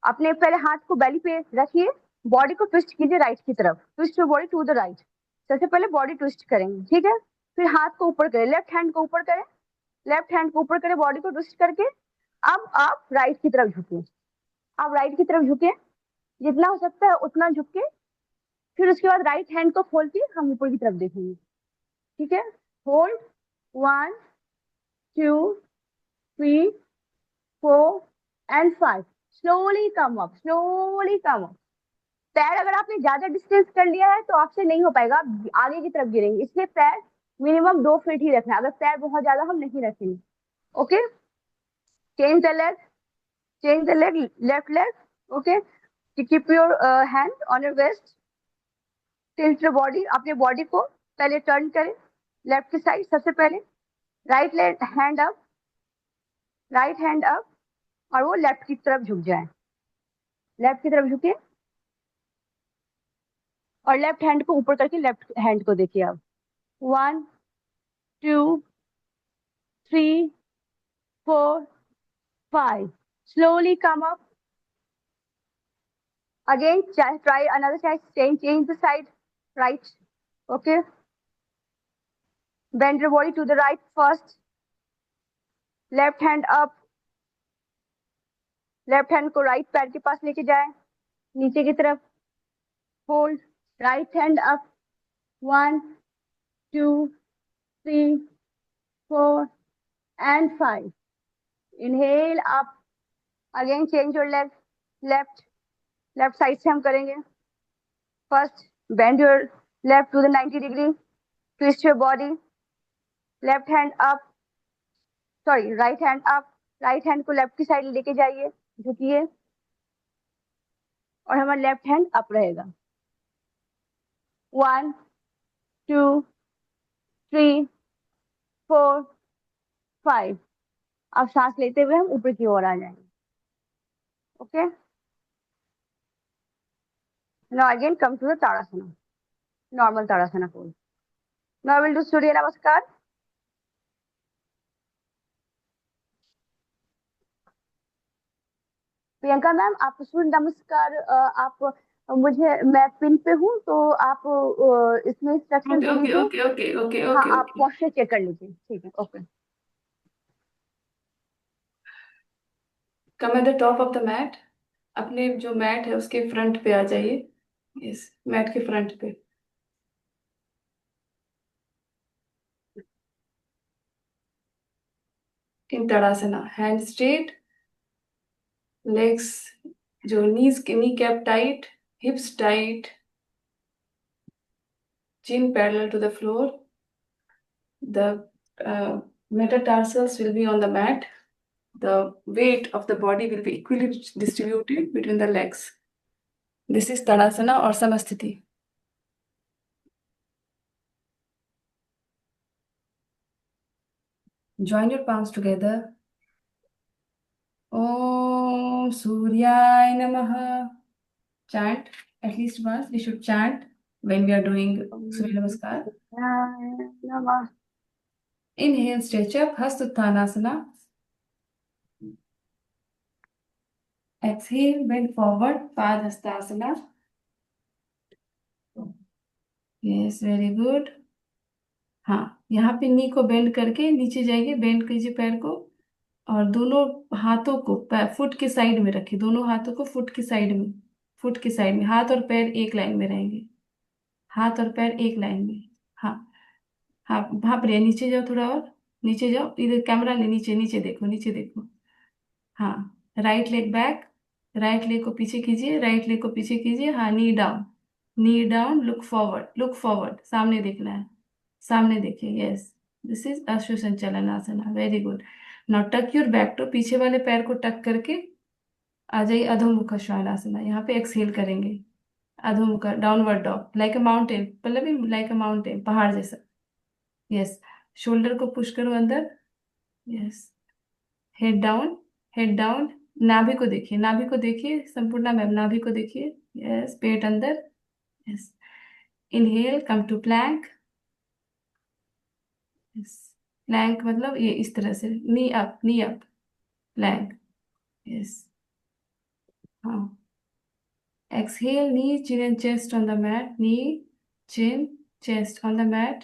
अपने पहले हाथ को बेली पे रखिए, बॉडी को ट्विस्ट कीजिए राइट की तरफ, twist your body to the right. सबसे पहले बॉडी ट्विस्ट करेंगे, ठीक है, फिर हाथ को ऊपर करें, लेफ्ट हैंड को ऊपर करें, लेफ्ट हैंड को ऊपर करें, बॉडी को ट्विस्ट करके अब आप राइट की तरफ झुके, अब राइट की तरफ झुके, जितना हो सकता है उतना झुके, फिर उसके बाद राइट हैंड को खोल के हम ऊपर की तरफ देखेंगे। ठीक है, hold 1 2 3 4 and 5. Slowly come up, slowly come up. पैर अगर आपने ज्यादा डिस्टेंस कर लिया है तो आपसे नहीं हो पाएगा, आप आगे की तरफ गिरेंगे, इसलिए पैर मिनिमम 2 फीट ही रखना है, अगर पैर बहुत ज्यादा हम नहीं रखेंगे। Okay, change the leg, change the leg, left leg. Okay, keep your hand on your waist, tilt your body, अपने बॉडी को पहले टर्न करें लेफ्ट की साइड, सबसे पहले right leg hand up, right hand up, और वो लेफ्ट की तरफ झुक जाए, लेफ्ट की तरफ झुके, और लेफ्ट हैंड को ऊपर करके लेफ्ट हैंड को देखिए अब। 1 2 3 4 5. Slowly come up. Again, try another side. Change the side. Right. Okay. Bend your body to the right first. Left hand up. Left hand को राइट पैर के पास लेके जाए, नीचे की तरफ, hold, right hand up, 1 2 3 4 and 5. Inhale up. Again change your leg, left side से हम करेंगे। First bend your left to the 90 degree, twist your body, left hand up, sorry right hand up, right hand को left की side लेके जाइए, झुकिए, और हमारा left hand up रहेगा। 1 2 3 4 5. अब सांस लेते हुए हम ऊपर की ओर आ जाएंगे। Okay, Now again come to the Tadasana, normal Tadasana pose. Now we'll do Surya Namaskar. Priyanka ma'am, आप सूर्य नमस्कार आप मुझे, मैं पिन पे हूँ तो आप इसमें इंस्ट्रक्शन ओके दे ओके दीजिए। ओके ओके ओके हाँ, ओके आप ओके। पोस्चर चेक कर लीजिए, ठीक है, okay. Come at the top of the mat. अपने जो मैट है उसके फ्रंट पे आ जाइए। इस मैट के फ्रंट पे। इन तड़ासना, हैंड स्ट्रेट, लेग्स, जो knee cap tight, हिप्स tight, chin parallel to the floor. The metatarsals will be on the mat. The weight of the body will be equally distributed between the legs. This is Tadasana or Samasthiti. Join your palms together. Om Suryaya Namaha. Chant at least once. We should chant when we are doing Surya Namaskar. नमः। Inhale, stretch up, Hastuttanasana. Exhale, bend forward, Padhastasana. Yes, very good. हाँ, यहाँ पे नी को bend करके नीचे जाएंगे, bend कीजिए पैर को। और दोनों हाथों को फुट के साइड में रखिए, दोनों हाथों को फुट के साइड में। फुट के साइड में हाथ और पैर एक लाइन में रहेंगे। हाथ और पैर एक लाइन में। हाँ। हाँ, भाप रहे नीचे जाओ थोड़ा और। नीचे जाओ, इधर कैमरा नहीं, नीचे नीचे देखो, नीचे देखो। हाँ। Right leg back. Right leg को पीछे कीजिए, राइट लेग को पीछे कीजिए। हाँ, knee down. Knee down, look forward, look forward, सामने देखना है। सामने देखिए, यस। दिस इज अश्व संचालन आसना, वेरी गुड। नाउ टक योर बैक टू, पीछे वाले पैर को टक करके आ जाइए अधोमुख श्वानासना। यहाँ पे एक्सहेल करेंगे। Adhomukh downward dog, like a mountain, मतलब लाइक अ माउंटेन, पहाड़ जैसा। यस। शोल्डर को पुश करो अंदर। Yes. Head down. Head down. नाभि को देखिए, नाभि को देखिए, संपूर्ण मैम नाभि को देखिए। यस, पेट अंदर। Yes. Inhale, come to plank. Yes. Plank मतलब ये इस तरह से, knee up, knee up, plank. Yes. हाँ। Exhale, knee chin and chest on the mat, knee chin chest on the mat.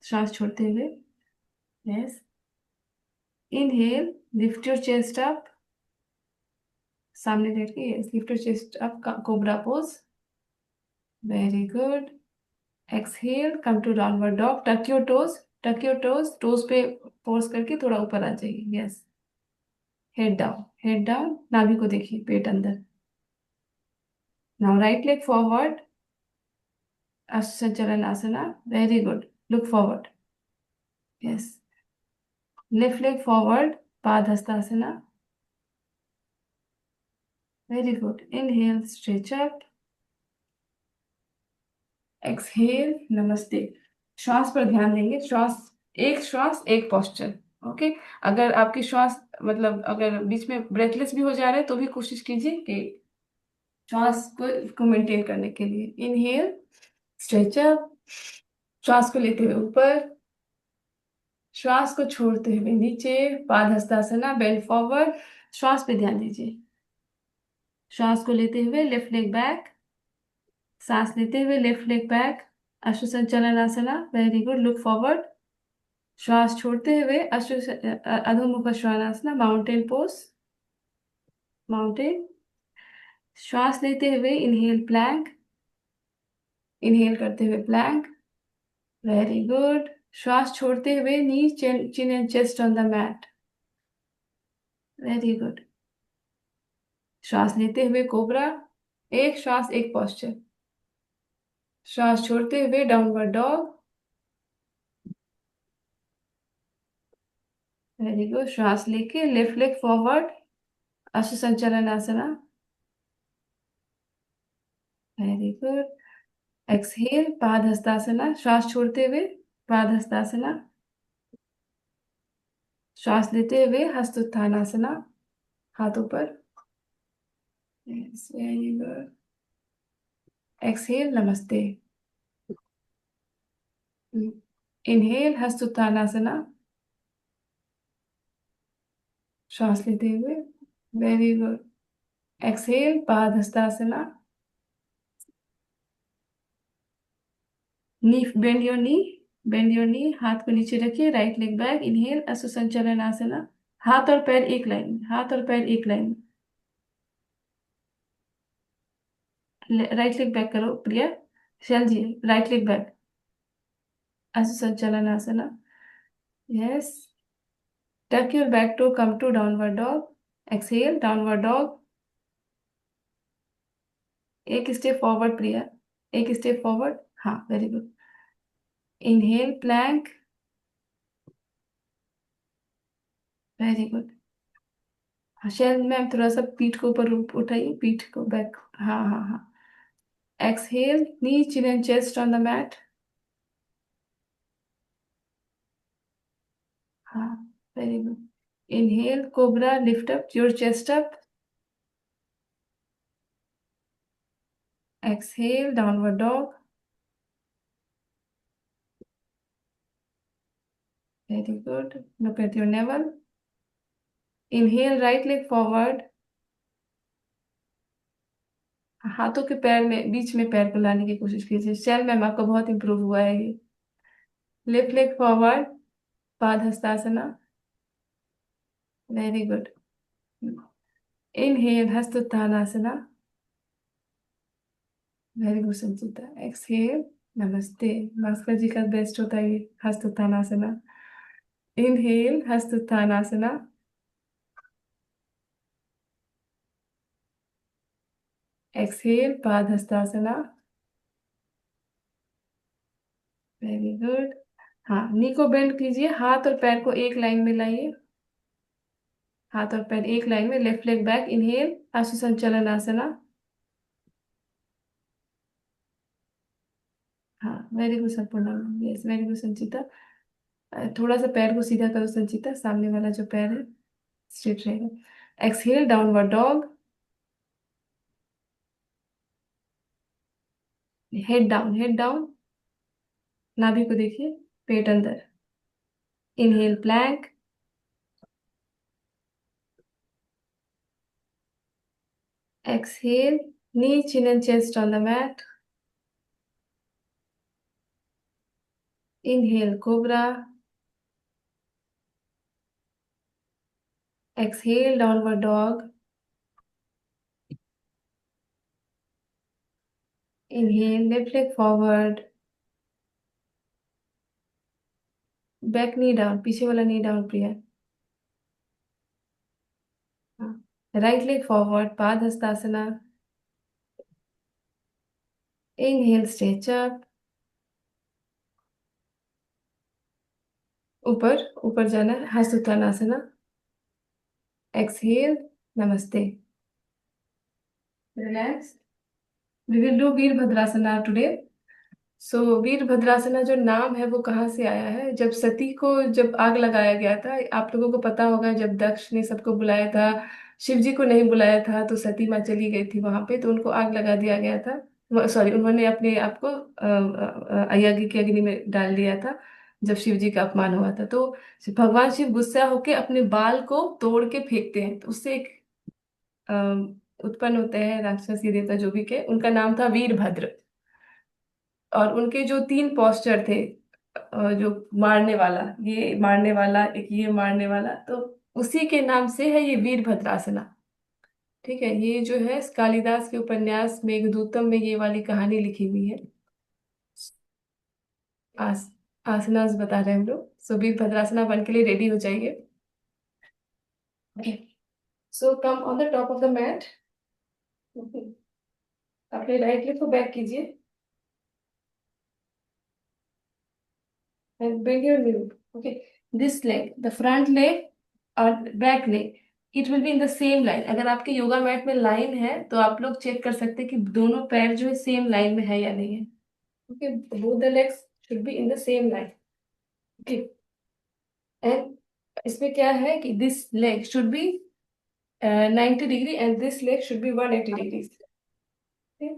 श्वास छोड़ते हुए। Yes. Inhale, lift your chest up. सामने लेट के, yes, lift your chest up, cobra pose. Very good. Exhale, come to downward dog, tuck your toes. Tuck your toes, toes पे force करके थोड़ा ऊपर आ जाइए। Yes. Head down, head down, नाभि को देखिए, पेट अंदर। Now right leg forward, Sanchalan asana, very good, look forward. Yes. Left leg forward, Pada Hastasana, very good. Inhale, stretch up. Exhale, namaste. श्वास पर ध्यान देंगे, श्वास एक पोस्चर। ओके। अगर आपकी श्वास मतलब अगर बीच में ब्रेथलेस भी हो जा रहे हैं तो भी कोशिश कीजिए कि श्वास को मेंटेन करने के लिए। Inhale, stretch up. श्वास को लेते हुए ऊपर, श्वास को छोड़ते हुए नीचे, पाद हस्तासना, बेंड फॉरवर्ड। श्वास पे ध्यान दीजिए। श्वास को लेते हुए लेफ्ट लेग बैक। सांस लेते हुए left leg back, Ashwa Sanchalana आसना, वेरी गुड, लुक फॉरवर्ड। श्वास छोड़ते हुए अधोमुख श्वानासना, माउंटेन पोज, माउंटेन। श्वास लेते हुए इनहेल प्लैंक। इनहेल करते हुए प्लैंक, वेरी गुड। श्वास छोड़ते हुए knee chin and chest on the mat, very good. श्वास लेते हुए कोबरा, एक श्वास एक पोस्चर। श्वास छोड़ते हुए डाउनवर्ड डॉग, वेरी गुड। श्वास लेके लेफ्ट लेग फॉरवर्ड, अश्व संचालन आसना, वेरी गुड। एक्सहेल, पाद हस्तासना, श्वास छोड़ते हुए पाद हस्तासना। श्वास लेते हुए हस्त उत्थानासना, हाथों पर। Yes, very good. Exhale namaste. Inhale Hastotthanasana, श्वास लेते हुए। Very good. Exhale Padahastasana. Knee bend your knee, bend your knee, हाथ को नीचे रखिए, राइट लेग बैक। इनहेल अश्व संचालन आसना। हाथ और पैर एक लाइन में, हाथ और पैर एक लाइन में। राइट लेग बैक करो Priya. Shail ji, right leg back. Ashwa Sanchalana asana. Yes. Tuck your back to, come to downward dog. Exhale downward dog. एक स्टेप फॉरवर्ड प्रिया, एक स्टेप फॉरवर्ड। हाँ, very good. Inhale plank. Very good. हाँ शैल मैम, थोड़ा सा पीठ को ऊपर उठाइए, पीठ को बैक। हाँ हाँ हाँ। Exhale knee chin and chest on the mat. हाँ, very good. Inhale cobra, lift up your chest up. Exhale downward dog. Very good. Look at your navel. Inhale right leg forward. हाथों के पैर में, बीच में पैर को लाने की कोशिश कीजिए। शैल मैम, आपका बहुत इंप्रूव हुआ है ये। Left leg forward, Pada Hastasana. Very good. Inhale Hastotthanasana. Very good Sanchita. Exhale namaste. Bhaskar जी का बेस्ट होता है ये हस्तोत्थानासना। इनहेल हस्तोत्थानासना। एक्सहेल पाद हस्तासना। Very good. हाँ, नी को बेंड कीजिए, हाथ और पैर को एक लाइन में लाइए। हाथ और पैर एक लाइन में, लेफ्ट लेग बैक। इनहेल आशु संचलन आसना। हाँ, वेरी गुड संपूर्ण। यस, वेरी गुड संचिता। थोड़ा सा पैर को सीधा करो संचिता, सामने वाला जो पैर है स्ट्रेट रहेगा। Exhale downward dog. Head down, head down. नाभि को देखिए, पेट अंदर। Inhale plank. Exhale knee chin and chest on the mat. Inhale cobra. Exhale downward dog. Inhale left leg forward, back knee down, पीछे वाला knee down Priya. Right leg forward, Pada Hastasana. Inhale stretch up. ऊपर ऊपर जाना है, Hasta Uttanasana. Exhale namaste. Relax. We will do Virabhadrasana today. So Virabhadrasana जो नाम है वो कहाँ से आया है? जब सती को जब आग लगाया गया था, आप लोगों को पता होगा, जब दक्ष ने सबको बुलाया था, शिव जी को नहीं बुलाया था, तो सती माँ चली गई थी वहां पे, तो उनको आग लगा दिया गया था। सॉरी, उन्होंने अपने आप को अयज्ञ की अग्नि में डाल दिया था जब शिव जी का अपमान हुआ था। तो भगवान शिव गुस्सा होके अपने बाल को तोड़ के फेंकते हैं, तो उससे एक उत्पन्न होते हैं राक्षस या देवता जो भी के, उनका नाम था वीरभद्र। और उनके जो तीन पोस्चर थे, जो मारने वाला, ये मारने वाला, एक ये मारने वाला, तो उसी के नाम से है ये वीरभद्रासना। ठीक है, ये जो है कालिदास के उपन्यास मेघदूतम में ये वाली कहानी लिखी हुई है। आस आसनास बता रहे हैं हम लोग। सो वीरभद्रासना वन के लिए रेडी हो जाइए। So come on the top of the mat. अपने राइट लेग को बैक कीजिए and bend your knee. Okay, this leg, the front leg और back leg, it will be in the same line. अगर आपके yoga mat में line है तो आप लोग चेक कर सकते हैं कि दोनों पैर जो है सेम लाइन में है या नहीं है। Okay, both the legs should be in the same line. Okay, and इसमें क्या है कि this leg should be 90 degree and this leg should be 180 degree.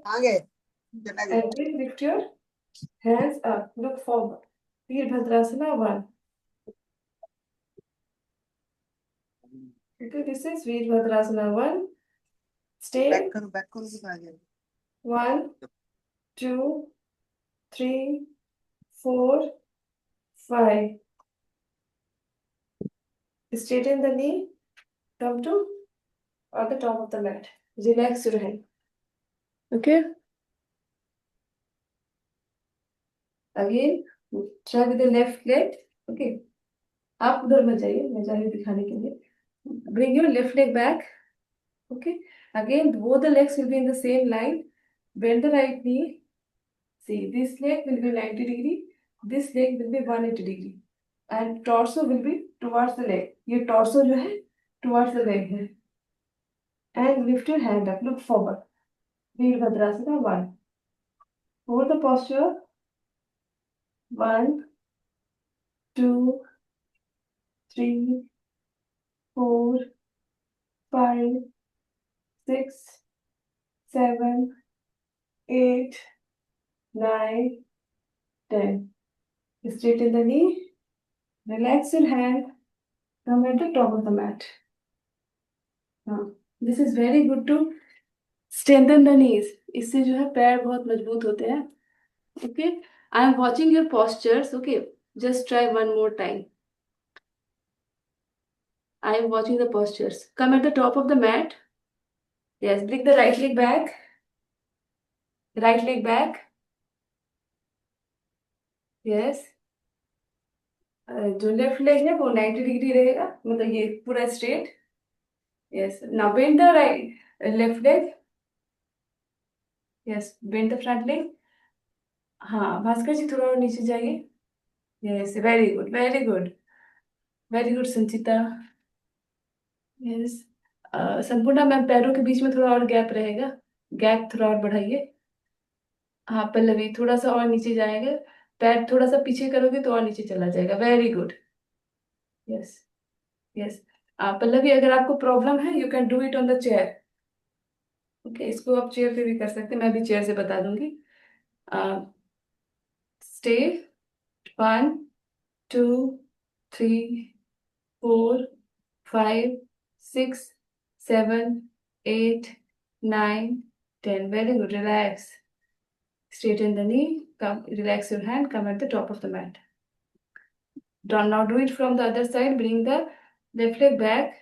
आगे And then lift your hands up. Look forward. Virabhadrasana 1. Okay, this is Virabhadrasana 1. Stay. 1, 2, 3, 4, 5. Straighten the knee. Come to on the top of the mat. Relax your hand. Okay. Again, try with the left leg. Okay. आप उधर मत जाइए, मैं जा रही हूँ दिखाने के लिए. Bring your left leg back. Okay. Again, both the legs will be in the same line. Bend the right knee. See, this leg will be 90 degree. This leg will be 180 degree. And torso will be towards the leg. ये torso जो है towards the leg है. And lift your hand up. Look forward. Virabhadrasana 1. Hold the posture. 1, 2, 3, 4, 5, 6, 7, 8, 9, 10. Straighten the knee. Relax your hand. Come at the top of the mat. Now, this is very good to strengthen the knees. इससे जो है पैर बहुत मजबूत होते हैं. Okay. I am watching your postures. Okay. Just try one more time. I am watching the postures. Come at the top of the mat. Yes. Bring the right leg back. Right leg back. Yes. जो left leg है वो 90 degree रहेगा, मतलब ये पूरा straight. Yes. Now bend the right left leg. Yes. Bend the front leg. हाँ, भास्कर जी थोड़ा और नीचे जाइए. Yes. Very good, very good, very good Sanchita. Yes. Sampurna ma'am, पैरों के बीच में थोड़ा और गैप रहेगा. गैप थोड़ा और बढ़ाइए. हाँ पल्लवी, थोड़ा सा और नीचे जाएगा. पैर थोड़ा सा पीछे करोगे तो और नीचे चला जाएगा. Very good. Yes. Yes. Pallavi, अगर आपको प्रॉब्लम है, you can do it on the chair. Okay. इसको आप चेयर पे भी कर सकते हैं, मैं भी चेयर से बता दूंगी. Stay. 1, 2, 3, 4, 5, 6, 7, 8, 9, 10. Very good. Relax. Straighten the knee. Come, relax your hand. Come at the top of the mat. Now do it from the other side. Bring the left leg back.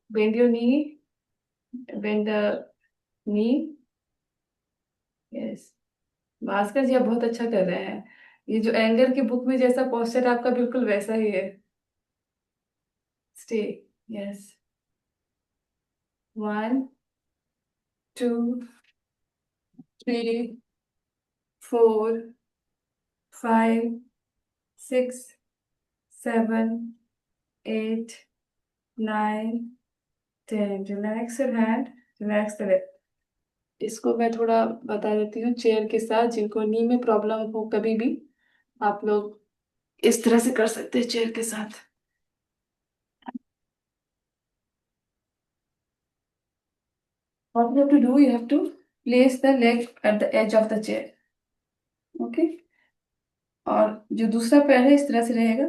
Bend your knee. Bend the knee. Yes. Bhaskar ji, आप बहुत अच्छा कर रहे हैं. ये जो anger की book में जैसा पोस्चर आपका, बिल्कुल वैसा ही है. Stay. Yes. 1, 2, 3, 4, 5, 6, 7, 8, 9, 10. Relax your hand. Relax the leg. इसको मैं थोड़ा बता देती हूँ चेयर के साथ. जिनको नी में प्रॉब्लम हो कभी भी, आप लोग इस तरह से कर सकते हैं चेयर के साथ. What you have to do, you have to place the leg at the edge of the chair. Okay. और जो दूसरा पैर है इस तरह से रहेगा,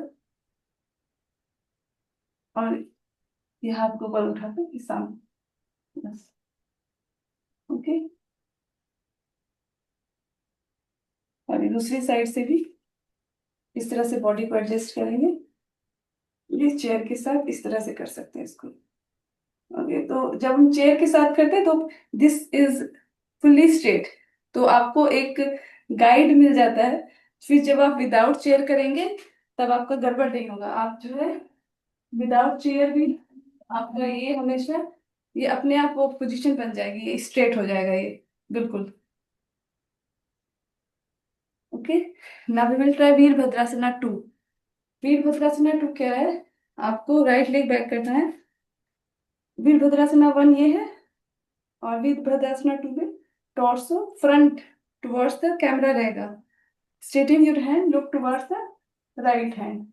और ये हाथ को ऊपर उठा के इस सामने. बस. ओके. और ये दूसरी साइड से भी इस तरह से बॉडी को एडजस्ट करेंगे. ये चेयर के साथ इस तरह से कर सकते हैं इसको. ओके. तो जब हम चेयर के साथ करते हैं तो दिस इज फुल्ली स्ट्रेट, तो आपको एक गाइड मिल जाता है. फिर जब आप विदाउट चेयर करेंगे तब आपका गड़बड़ नहीं होगा. आप जो है विदाउट चेयर भी आपका ये हमेशा ये अपने आप वो पोजीशन बन जाएगी, ये स्ट्रेट हो जाएगा ये. बिल्कुल. Okay. Now we will try Virabhadrasana 2. Virabhadrasana 2 क्या है? आपको राइट लेग बैक करना है. वीरभद्रासना 1 ये है, और वीरभद्रासना 2 में torso front towards the camera रहेगा. Straighten your hand, look towards the right hand.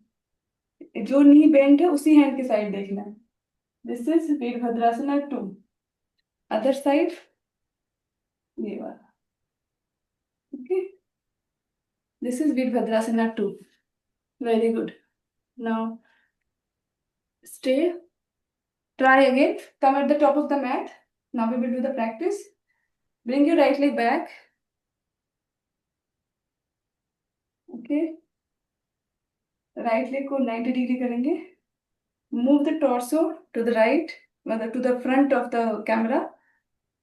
जो नी बेंड है उसी हैंड की साइड देखना है. This is Virabhadrasana 2. Other side, ये वाला। Okay, this is Virabhadrasana 2। Very good. Now stay, try again, come at the top of the mat. Now we will do the practice. Bring your right leg back. Okay, right leg को 90 degree करेंगे। Move the torso to the right, मतलब to the front of the camera,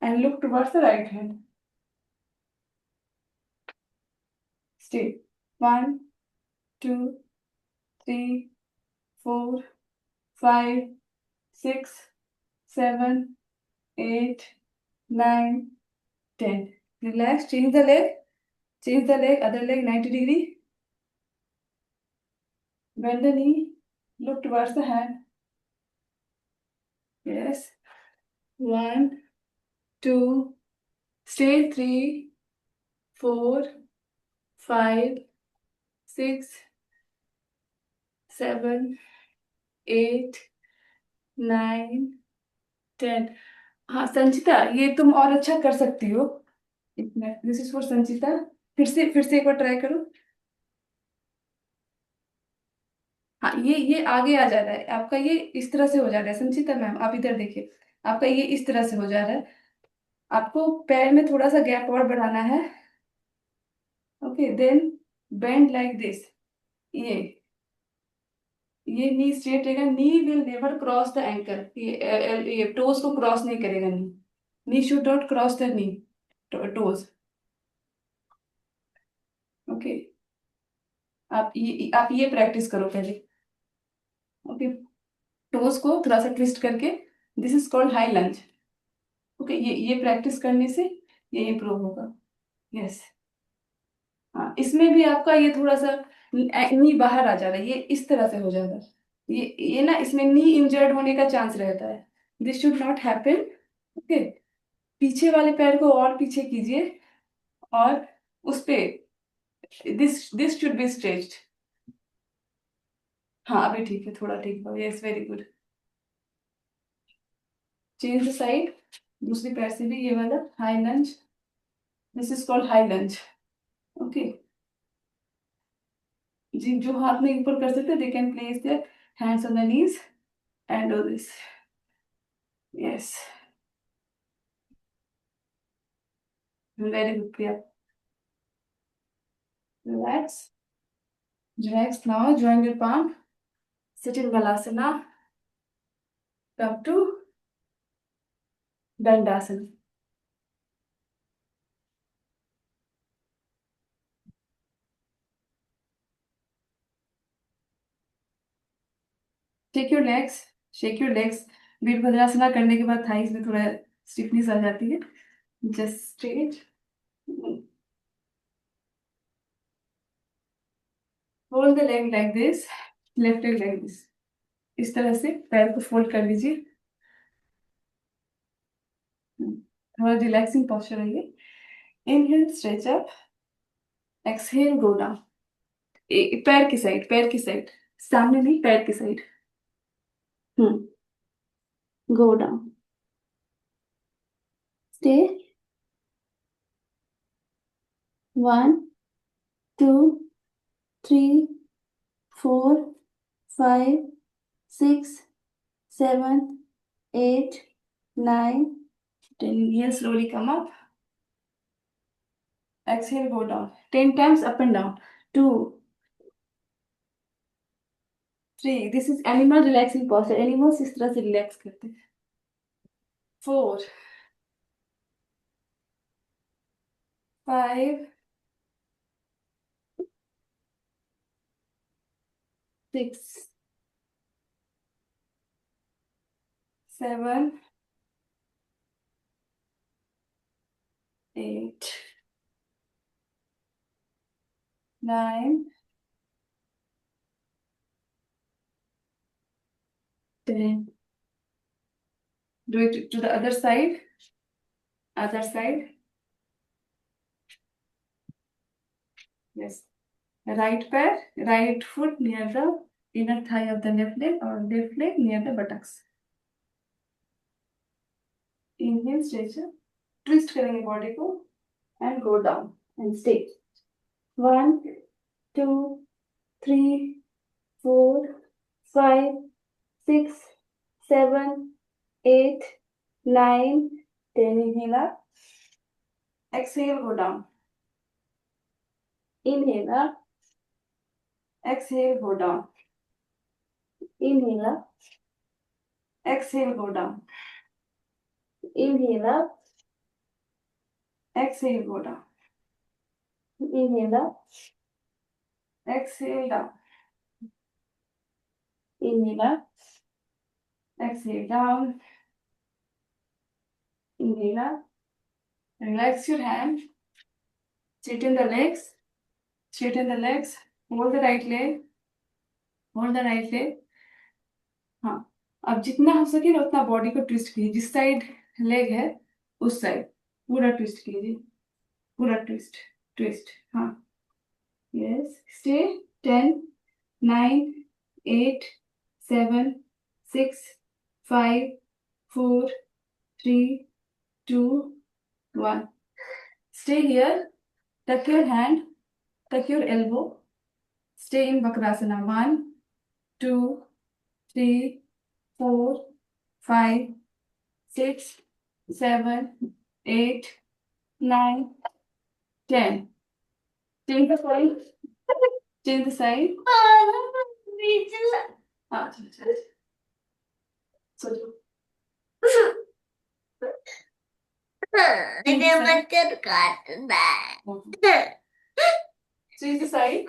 and look towards the right hand. Stay. 1, 2, 3, 4, 5, 6, 7, 8, 9, 10. Relax. Change the leg. Change the leg. Other leg 90 degree. Bend the knee. Look towards the hand. Yes. 1, 2, stay 3, 4, 5, 6, 7, 8, 9, 10। हाँ संचिता, ये तुम और अच्छा कर सकती हो। This is for संचिता। फिर से एक बार ट्राई करो। हाँ, ये आगे आ जा रहा है आपका, ये इस तरह से हो जा रहा है। संचिता मैम, आप इधर देखिए, आपका ये इस तरह से हो जा रहा है। आपको पैर में थोड़ा सा गैप और बढ़ाना है। Okay, then bend like this. ये नी स्ट्रेट रहेगा। Knee will never cross the ankle. ये टोज को क्रॉस नहीं करेगा। Knee should not cross the knee toes. Okay, आप ये प्रैक्टिस करो पहले। ओके, टोज को थोड़ा सा ट्विस्ट करके, this is called high lunge. Okay, ये प्रैक्टिस करने से ये इम्प्रूव होगा। यस। हाँ, इसमें भी आपका ये थोड़ा सा नी बाहर आ जा रहा है, ये इस तरह से हो जाता है। ये ना, इसमें नी इंजर्ड होने का चांस रहता है। This should not happen. Okay, पीछे वाले पैर को और पीछे कीजिए, और उस पे दिस शुड बी स्ट्रेच्ड। हाँ, अभी ठीक है, थोड़ा ठीक है। Yes, very good. Change the side, दूसरी पैर से भी ये वाला high lunge. This is called high lunge. Okay जी, जो हाथ में ऊपर कर सकते, they can place their hands on the knees and do this. Yes, very good Priya. Relax, relax now. Join your palm. Sit in Balasana. Come to Dandasana. Shake your legs. Shake your legs. Virabhadrasana करने के बाद thighs में थोड़ा stiffness आ जाती है। Just straight. Fold the leg like this, left leg like this. इस तरह से पैर को फोल्ड कर लीजिए। थोड़ा रिलैक्सिंग पोस्चर है ये। Inhale, stretch up. Exhale, go down. पैर की साइड, पैर की साइड, सामने नहीं, पैर की side. Go down. Stay. 1, 2, 3, 4, 5, 6, 7, 8, 9, 10. Inhale, slowly come up. Exhale, go down. 10 times up and down. 2, 3. This is animal relaxing posture. Animals इस तरह से रिलैक्स करते हैं। 4, 5, 6, 7, 8, 9, 10. Do it to the other side. Other side. Yes. Right foot near the inner thigh of the left leg, or left leg near the buttocks. Inhale. Second stretcher, twist करेंगे body को and go down and stay. 1 2 3 4 5 6 7 8 9 10. Inhale up, exhale, go down. Inhale up, exhale, go down. Inhale up, exhale, go down. Inhale up, exhale, go down. Inhale up, exhale, down. Inhale up, exhale, down. Inhale up, relax your hand, straighten the legs, straighten the legs, hold the right leg, hold the right leg. हाँ, अब जितना हो सके ना उतना body को twist कीजिए, जिस साइड लेग है उस साइड पूरा ट्विस्ट कीजिए, पूरा ट्विस्ट ट्विस्ट। हाँ, yes, stay. 10 9 8 7 6 5 4 3 2 1. Stay here. Tuck your hand, tuck your elbow. Stay in Vakrasana. 1 2 3 4 5 6 7 8 9 10. Change the side. Change the side. हाँ, चलो चलो सो जाओ। Ada macam kaca. Change the side.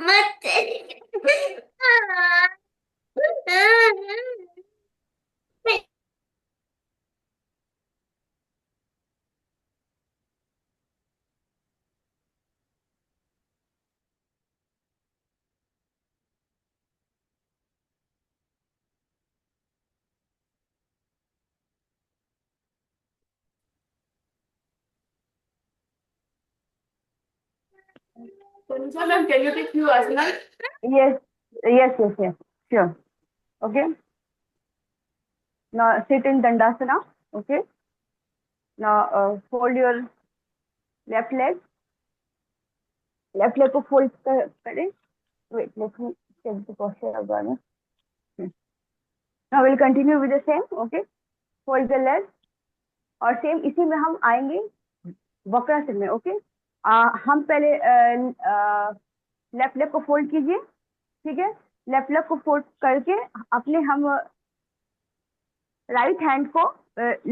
So, ma'am, can you take few asanas? Yes, yes, yes, yes, sure. Okay. Now sit in Dandasana. Okay. Now fold your left leg. Left leg को fold करें. Wait, let me check the posture again. Now we'll continue with the same. Okay. Fold the leg. और same इसी में हम आएंगे वक्रासन में। Okay, हम पहले लेफ्ट लेग को फोल्ड कीजिए। ठीक है, लेफ्ट लेग को फोल्ड करके अपने हम राइट हैंड को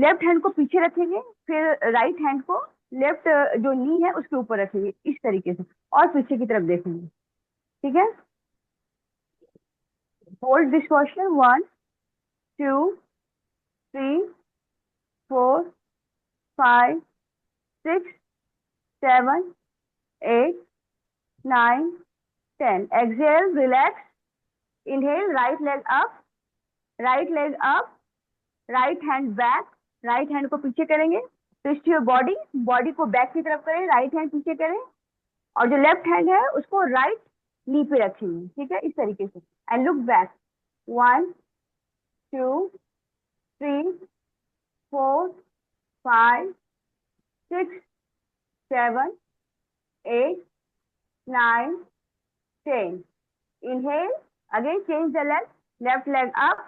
लेफ्ट हैंड को पीछे रखेंगे, फिर राइट हैंड को लेफ्ट जो नी है उसके ऊपर रखेंगे इस तरीके से, और पीछे की तरफ देखेंगे। ठीक है, hold this posture 1 2 3 4 5 6 7 8 9 10. Exhale, relax. Inhale, right leg up, right hand back, right hand को पीछे करेंगे, ट्विस्ट योर बॉडी, बॉडी को बैक की तरफ करें, राइट हैंड पीछे करें, और जो लेफ्ट हैंड है उसको राइट नी पे रखेंगे। ठीक है, इस तरीके से, and look back 1 2 3 4 5 6 7 8 9 10. Inhale, again change the leg, left leg up,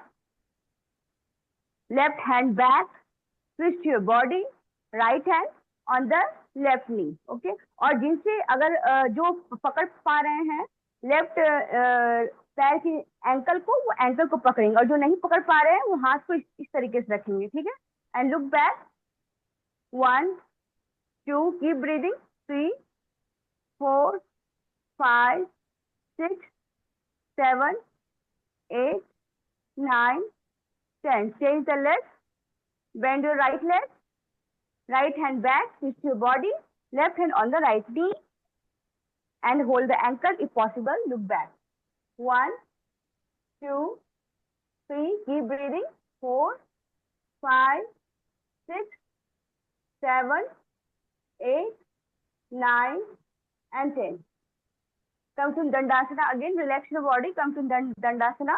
left hand back, twist your body, right hand on the left knee. Okay, और जिनसे अगर जो पकड़ पा रहे हैं लेफ्ट पैर की एंकल को, वो एंकल को पकड़ेंगे, और जो नहीं पकड़ पा रहे हैं वो हाथ को इस तरीके से रखेंगे। ठीक है, and look back 1 2, keep breathing 3 4 5 6 7 8 9 10. Change the leg, bend your right leg, right hand back, twist your body, left hand on the right knee, and hold the ankle if possible. Look back 1 2 3, keep breathing 4 5 6 7 8 9 and 10. Come to Dandasana again, relax your body, come to Dandasana.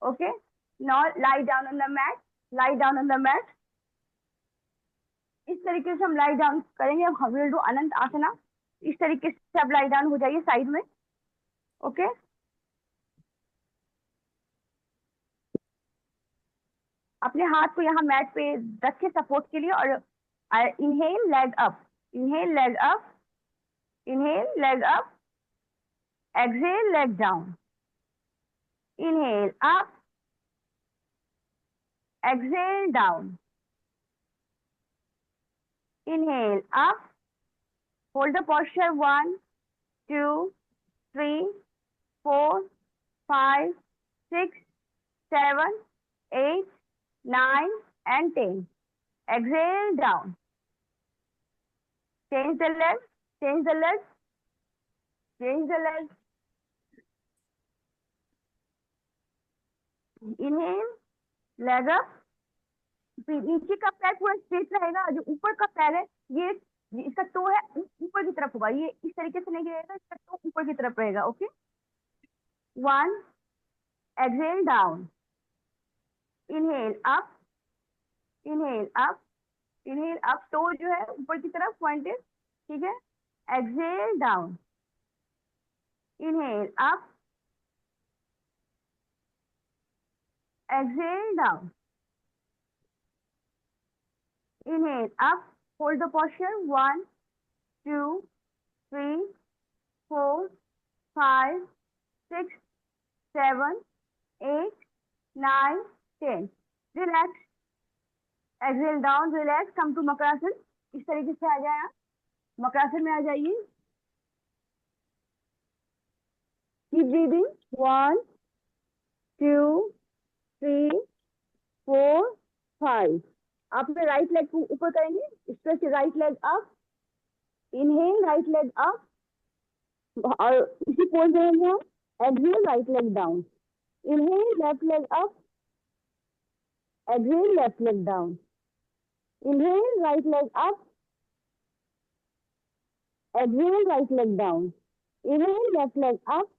Okay, now lie down on the mat, lie down on the mat. इस तरीके से हम lie down करेंगे। हम will do अनंत आसना। इस तरीके से आप लाई डाउन हो जाइए साइड में। ओके, अपने हाथ को यहाँ मैट पे रखे सपोर्ट के लिए, और inhale leg up, inhale leg up, inhale leg up, exhale leg down, inhale up, exhale down, inhale up, hold the posture 1, 2, 3, 4, 5, 6, 7, 8, 9 and 10. Exhale down. Change the leg, change the leg, change the leg. Inhale, leg up. फिर नीचे का पैर पूरा straight रहेगा, जो ऊपर का पैर है ये इसका टो है ऊपर की तरफ होगा, ये इस तरीके से नहीं गिरेगा, इसका टो ऊपर की तरफ रहेगा। Okay, 1, exhale down, inhale up, inhale up, inhale up, toe जो है ऊपर की तरफ पॉइंटेड, ठीक है। exhale down, inhale up, exhale down, inhale up, hold the posture 1, 2, 3, 4, 5, 6, 7, 8, 9, 10. Relax, exhale down, relax, come to makarasana. इस तरीके से आ जाए आप, मकरासन में आ जाइए। Keep breathing, 1, 2, 3, 4, 5. आप अपने राइट लेग को ऊपर करेंगे, stretch right leg up, inhale right leg up, और इसी पोज में रहेंगे हम। Exhale right leg down, inhale left leg up, exhale left leg down, inhale right leg up, exhale right leg down, inhale left leg up,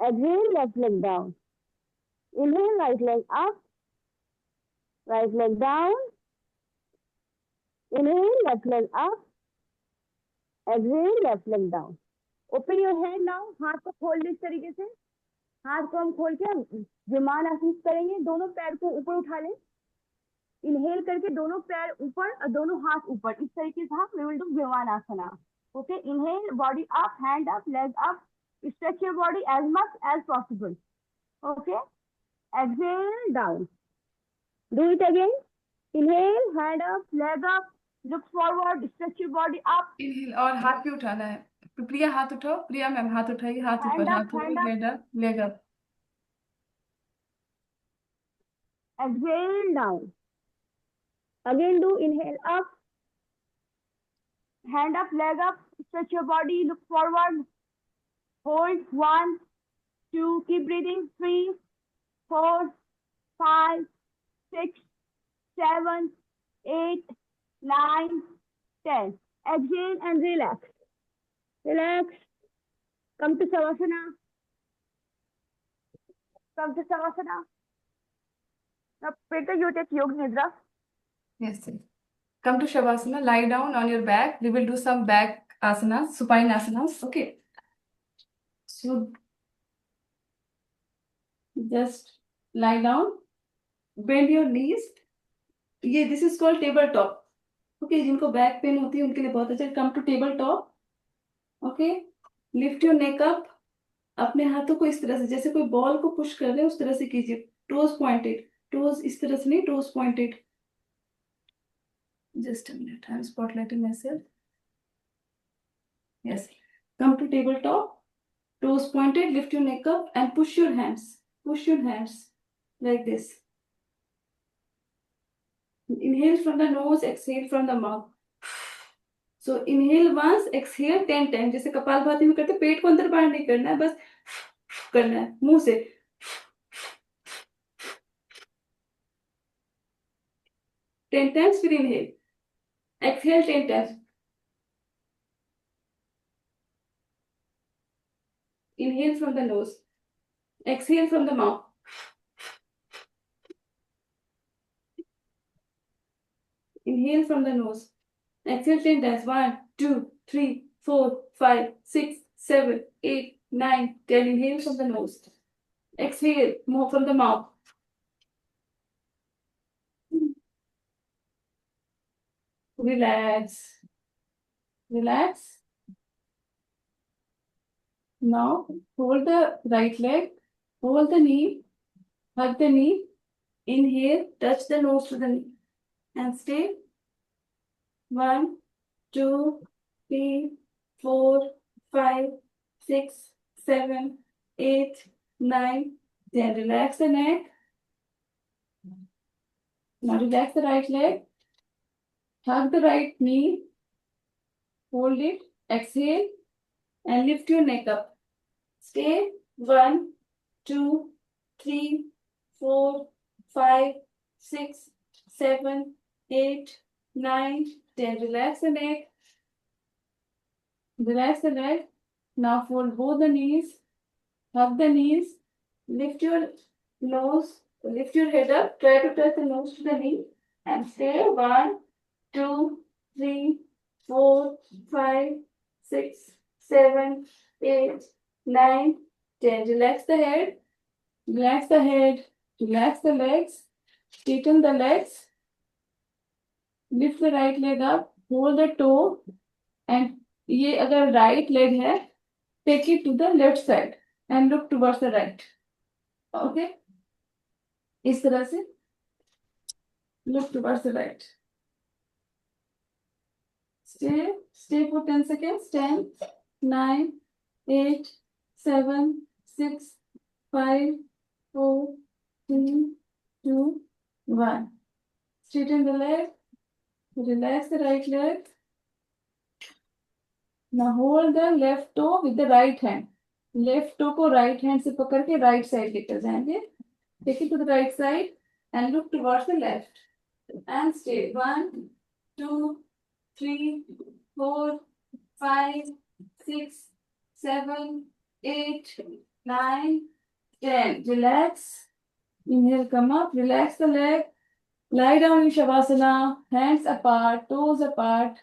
exhale left leg down, inhale right leg up, right leg down, inhale left leg up, exhale left leg down. Open your head now, हाथ को खोल ले इस तरीके से, हाथ को हम खोल के विमान आसन करेंगे। दोनों पैर को ऊपर उठा लें, इनहेल करके दोनों पैर ऊपर और दोनों हाथ ऊपर, इस तरीके से हम we will do Viman asana. Okay, inhale body up, hand up, leg up, stretch your body as much as possible. Okay, exhale down. Do it again. Inhale, hand up, leg up, look forward, stretch your body up. Inhale और हाथ भी उठाना है। प्रिया हाथ उठाओ, प्रिया ma'am हाथ उठाइए, हाथ Hand ऊपर, up, हाथ ऊपर, hand up. Head up, leg up. Exhale down. Again do inhale up, hand up, leg up, stretch your body, look forward. Hold 1, 2, keep breathing. 3, 4, 5, 6, 7, 8, 9, 10. Exhale and relax. Relax. Come to Savasana. Come to Savasana. Now, Peter, you take Yoga Nidra. Yes, sir. Come to Shavasana, lie down on your back. We will do some back asanas, supine asanas. Okay. So just lie down, bend your knees. ये this is called table top. Okay, जिनको back pain होती है उनके लिए बहुत अच्छा। Come to table top. Okay, lift your neck up. अपने हाथों को इस तरह से, जैसे कोई बॉल को पुश कर रहे हैं उस तरह से कीजिए। टोज पॉइंटेड, टोज इस तरह से नहीं, toes pointed. Just a minute, I'm spotlighting myself. Yes. Come to tabletop. Toes pointed, lift your neck up and push your hands. Push your hands like this. Inhale from the nose, exhale from the mouth. So inhale once, exhale 10 times. जैसे कपालभाति में करते, पेट को अंदर बाहर नहीं करना है, बस करना है मुंह से। 10 times, फिर inhale. Exhale 10 times. Inhale from the nose. Exhale from the mouth. Inhale from the nose. Exhale 10 times. 1, 2, 3, 4, 5, 6, 7, 8, 9, 10. Inhale from the nose. Exhale more from the mouth. Relax. Relax. Now hold the right leg, hold the knee, hug the knee. Inhale, touch the nose to the knee and stay. 1, 2, 3, 4, 5, 6, 7, 8, 9, 10. Relax the neck. Now relax the right leg. Hug the right knee. Hold it. Exhale and lift your neck up. Stay. 1, 2, 3, 4, 5, 6, 7, 8, 9, 10. Relax the neck. Relax the leg. Now fold both the knees. Hug the knees. Lift your nose. Lift your head up. Try to touch the nose to the knee. And stay. 1, 2, 3, 4, 5, 6, 7, 8, 9, 10. Relax the head. Relax the head. Relax the legs. Straighten the legs. Lift the right leg up. Hold the toe. And ये अगर right leg है, take it to the left side and look towards the right. Okay? इस तरह से look towards the right. Stay for 10 seconds. 10, 9, 8, 7, 6, 5, 4, 3, 2, 1. Straighten the leg. Relax the right leg. Now hold the left toe with the right hand. Left toe को right hand से पकड़ के right side लेकर जाएंगे. Take it to the right side and look towards the left. And stay. 1, 2, 3, 4, 5, 6, 7, 8, 9, 10. Relax. Inhale, come up. Relax the leg. Lie down in Shavasana. Hands apart, toes apart.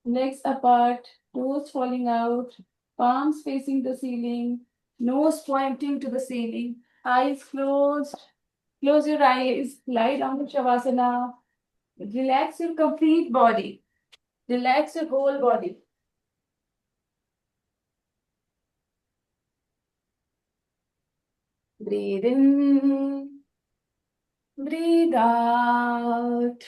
Legs apart, toes falling out, palms facing the ceiling, nose pointing to the ceiling, eyes closed. Close your eyes, lie down in Shavasana. Relax your complete body. Relax your whole body. Breathe in, breathe out.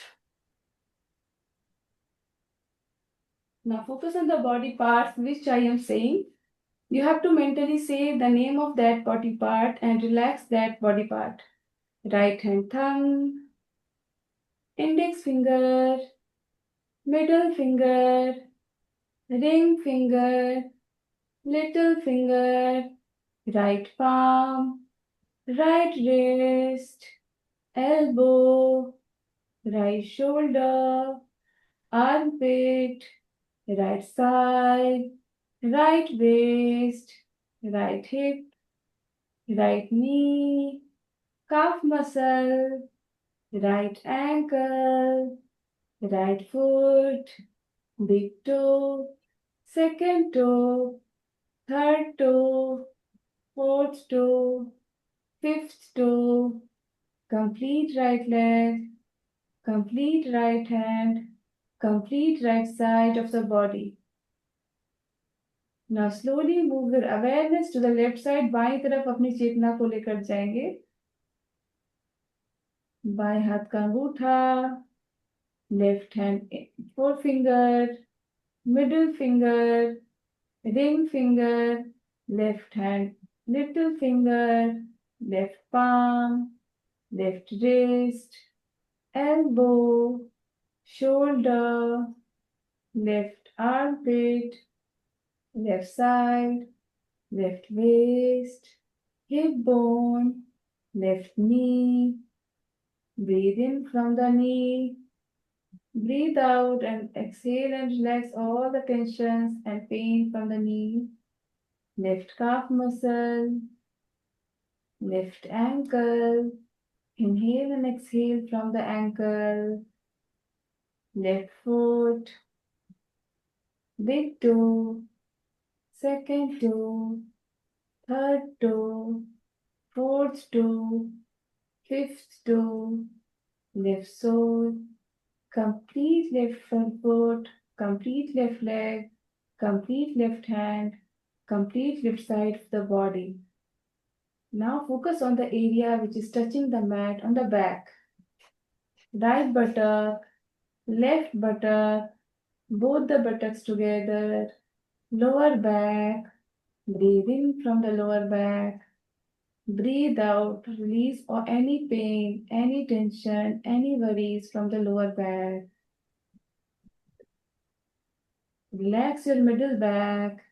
Now focus on the body parts which I am saying. You have to mentally say the name of that body part and relax that body part. Right hand thumb, index finger, middle finger, ring finger, little finger, right palm, right wrist, elbow, right shoulder, armpit, right side, right waist, right hip, right knee, calf muscle, right ankle, right foot, big toe, second toe, third toe, fourth toe, fifth toe, complete right leg, complete right hand, complete right side of the body. Now slowly move your awareness to the left side. बाईं तरफ अपनी चेतना को लेकर जाएंगे. बाएं हाथ का अंगूठा, left hand forefinger, middle finger, ring finger, left hand little finger, left palm, left wrist, elbow, shoulder, left armpit, left side, left waist, hip bone, left knee. Breathe in from the knee. Breathe out and exhale and relax all the tensions and pain from the knee. Left calf muscle, left ankle, Inhale and exhale from the ankle, left foot, big toe, second toe, third toe, fourth toe, fifth toe, left sole, complete left front foot, complete left leg, complete left hand, complete left side of the body. Now focus on the area which is touching the mat on the back. Right buttock, left buttock, both the buttocks together, lower back, breathe in from the lower back, breathe out, release or any pain, any tension, any worries from the lower back. Relax your middle back,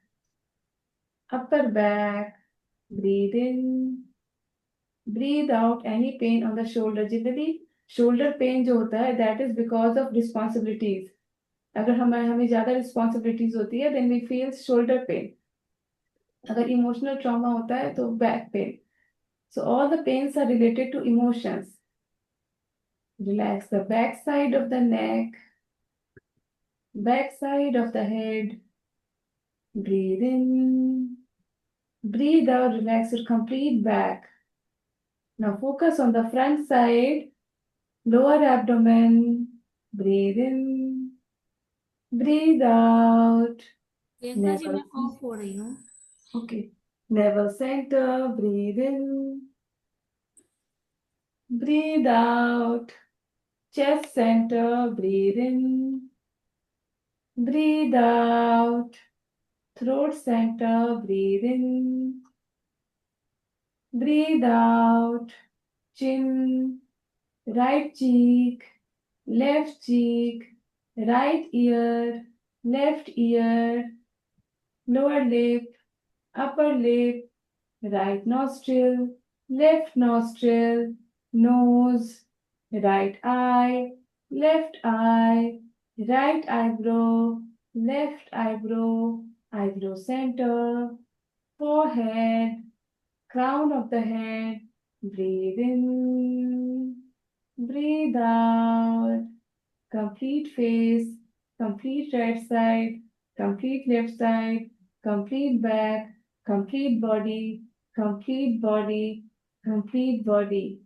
upper back, breathe in, breathe out any pain on the shoulder. Generally shoulder pain जो होता है that is because of responsibilities. अगर हमें ज्यादा responsibilities होती है then we feel shoulder pain. अगर emotional trauma होता है तो back pain. So all the pains are related to emotions. Relax the back side of the neck, back side of the head. Breathe in, breathe out, relax your complete back. Now focus on the front side, lower abdomen. Breathe in, breathe out. Priyanka ji Navel, मैं off हो रही हूँ. okay. Navel center, breathe in, breathe out. Chest center, breathe in, breathe out. Throat center, breathe in, breathe out. Chin, right cheek, left cheek, right ear, left ear, lower lip, upper lip, right nostril, left nostril, nose, right eye, left eye, right eyebrow, left eyebrow, eyebrow center, forehead, crown of the head. Breathe in, breathe out. Complete face, complete right side, complete left side, complete back, complete body, complete body, complete body.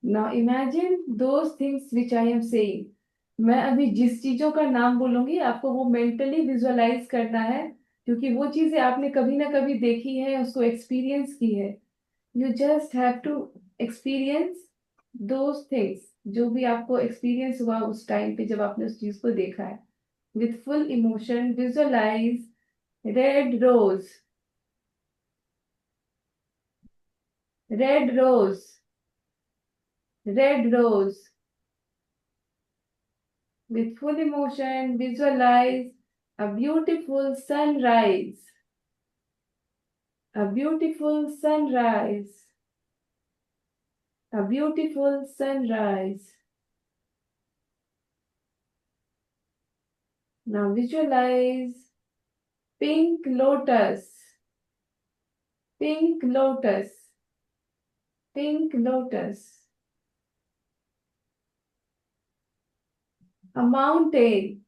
Now imagine those things which I am saying. मैं अभी जिस चीजों का नाम बोलूंगी आपको वो mentally visualise करना है क्योंकि वो चीजें आपने कभी ना कभी देखी है, उसको एक्सपीरियंस की है. You just have to experience those things जो भी आपको एक्सपीरियंस हुआ उस टाइम पे जब आपने उस चीज को देखा है. With full emotion visualize red rose, red rose, red rose. With full emotion, visualize a beautiful sunrise. A beautiful sunrise. A beautiful sunrise. Now visualize pink lotus. Pink lotus. Pink lotus. A mountain.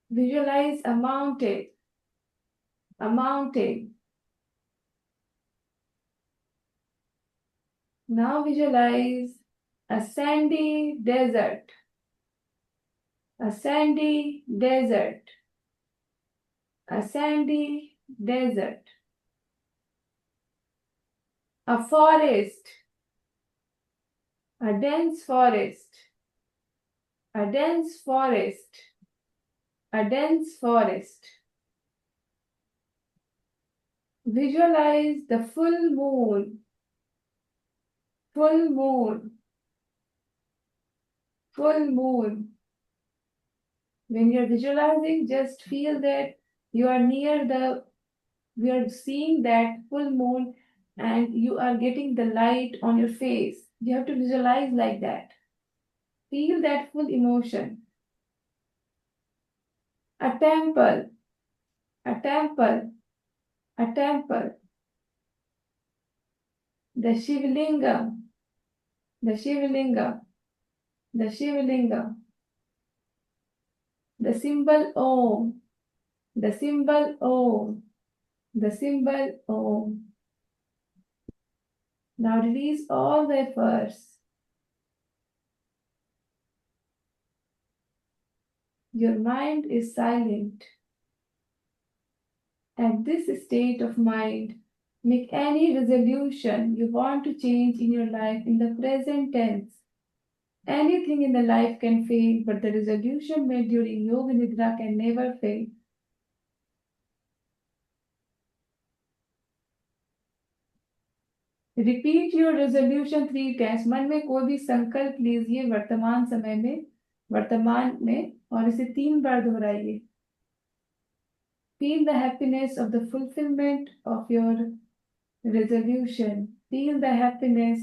Visualize a mountain. A mountain. Now visualize a sandy desert. A sandy desert. A sandy desert. A forest. A dense forest. A dense forest. A dense forest. Visualize the full moon. Full moon. Full moon. When you're visualizing, just feel that you are we are seeing that full moon and you are getting the light on your face. You have to visualize like that. Feel that full emotion. A temple. A temple. A temple. The Shivlingam. The Shivlingam. The Shivlingam. The symbol Om. The symbol Om. The symbol Om. Now release all the efforts. Your mind is silent. At this state of mind, make any resolution you want to change in your life in the present tense. Anything in the life can fail, but the resolution made during Yoga Nidra can never fail. Repeat your resolution 3 times. मन में कोई भी संकल्प लीजिए वर्तमान समय में, वर्तमान में, और इसे 3 बार दोहराइए. Feel the happiness of the fulfillment of your resolution. Feel the happiness.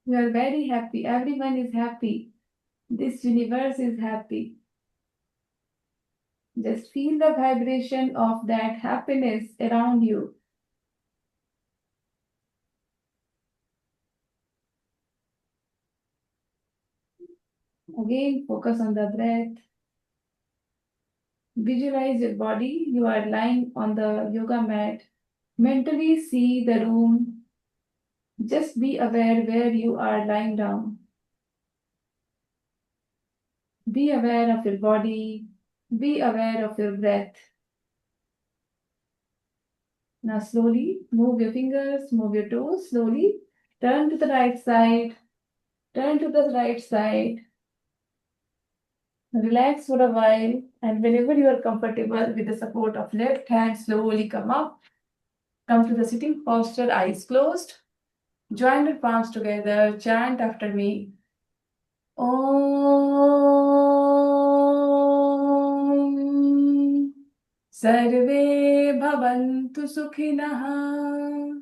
You are very happy. Everyone is happy. This universe is happy. Just feel the vibration of that happiness around you. Again, focus on the breath. Visualize your body. You are lying on the yoga mat. Mentally see the room. Just be aware where you are lying down. Be aware of your body. Be aware of your breath. Now slowly move your fingers, move your toes slowly. Turn to the right side. Turn to the right side. Relax for a while, and whenever you are comfortable with the support of left hand, slowly come up. Come to the sitting posture, eyes closed. Join your palms together. Chant after me. Om Sarve Bhavantu Sukhinah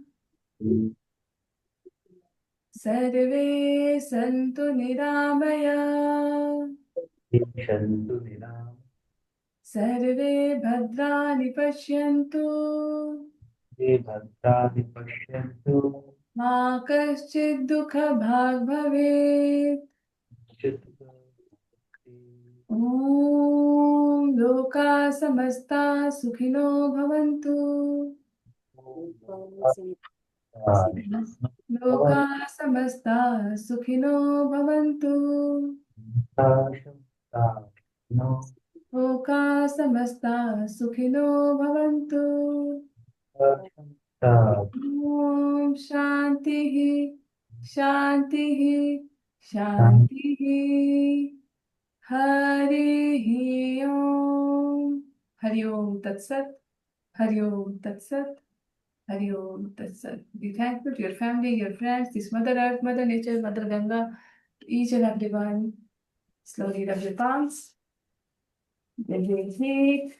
Sarve Santu Niramaya सर्वे भद्राणि पश्यन्तु मा कश्चित् दुःखभाग् भवेत् ॐ लोकाः समस्ताः सुखिनो भवन्तु लोकाः समस्ताः सुखिनो भवन्तु लोकाः समस्ताः सुखिनो भवन्तु ॐ शान्तिः शान्तिः शान्तिः हरिः ओम् हरि ओम् तत्सत् हरि ओम् तत्सत् हरि ओम् तत्सत्. Be thankful to your family, your friends, this Mother Earth, Mother Nature, Mother Ganga, to each and everyone. Slowly rub your palms. Then breathe.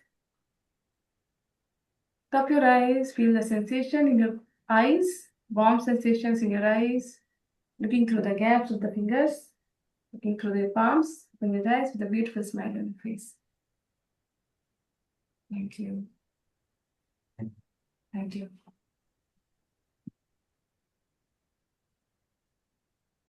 Cup your eyes, feel the sensation in your eyes, warm sensations in your eyes, looking through the gaps of the fingers, looking through the palms, open your eyes with a beautiful smile on your face. Thank you. Thank you.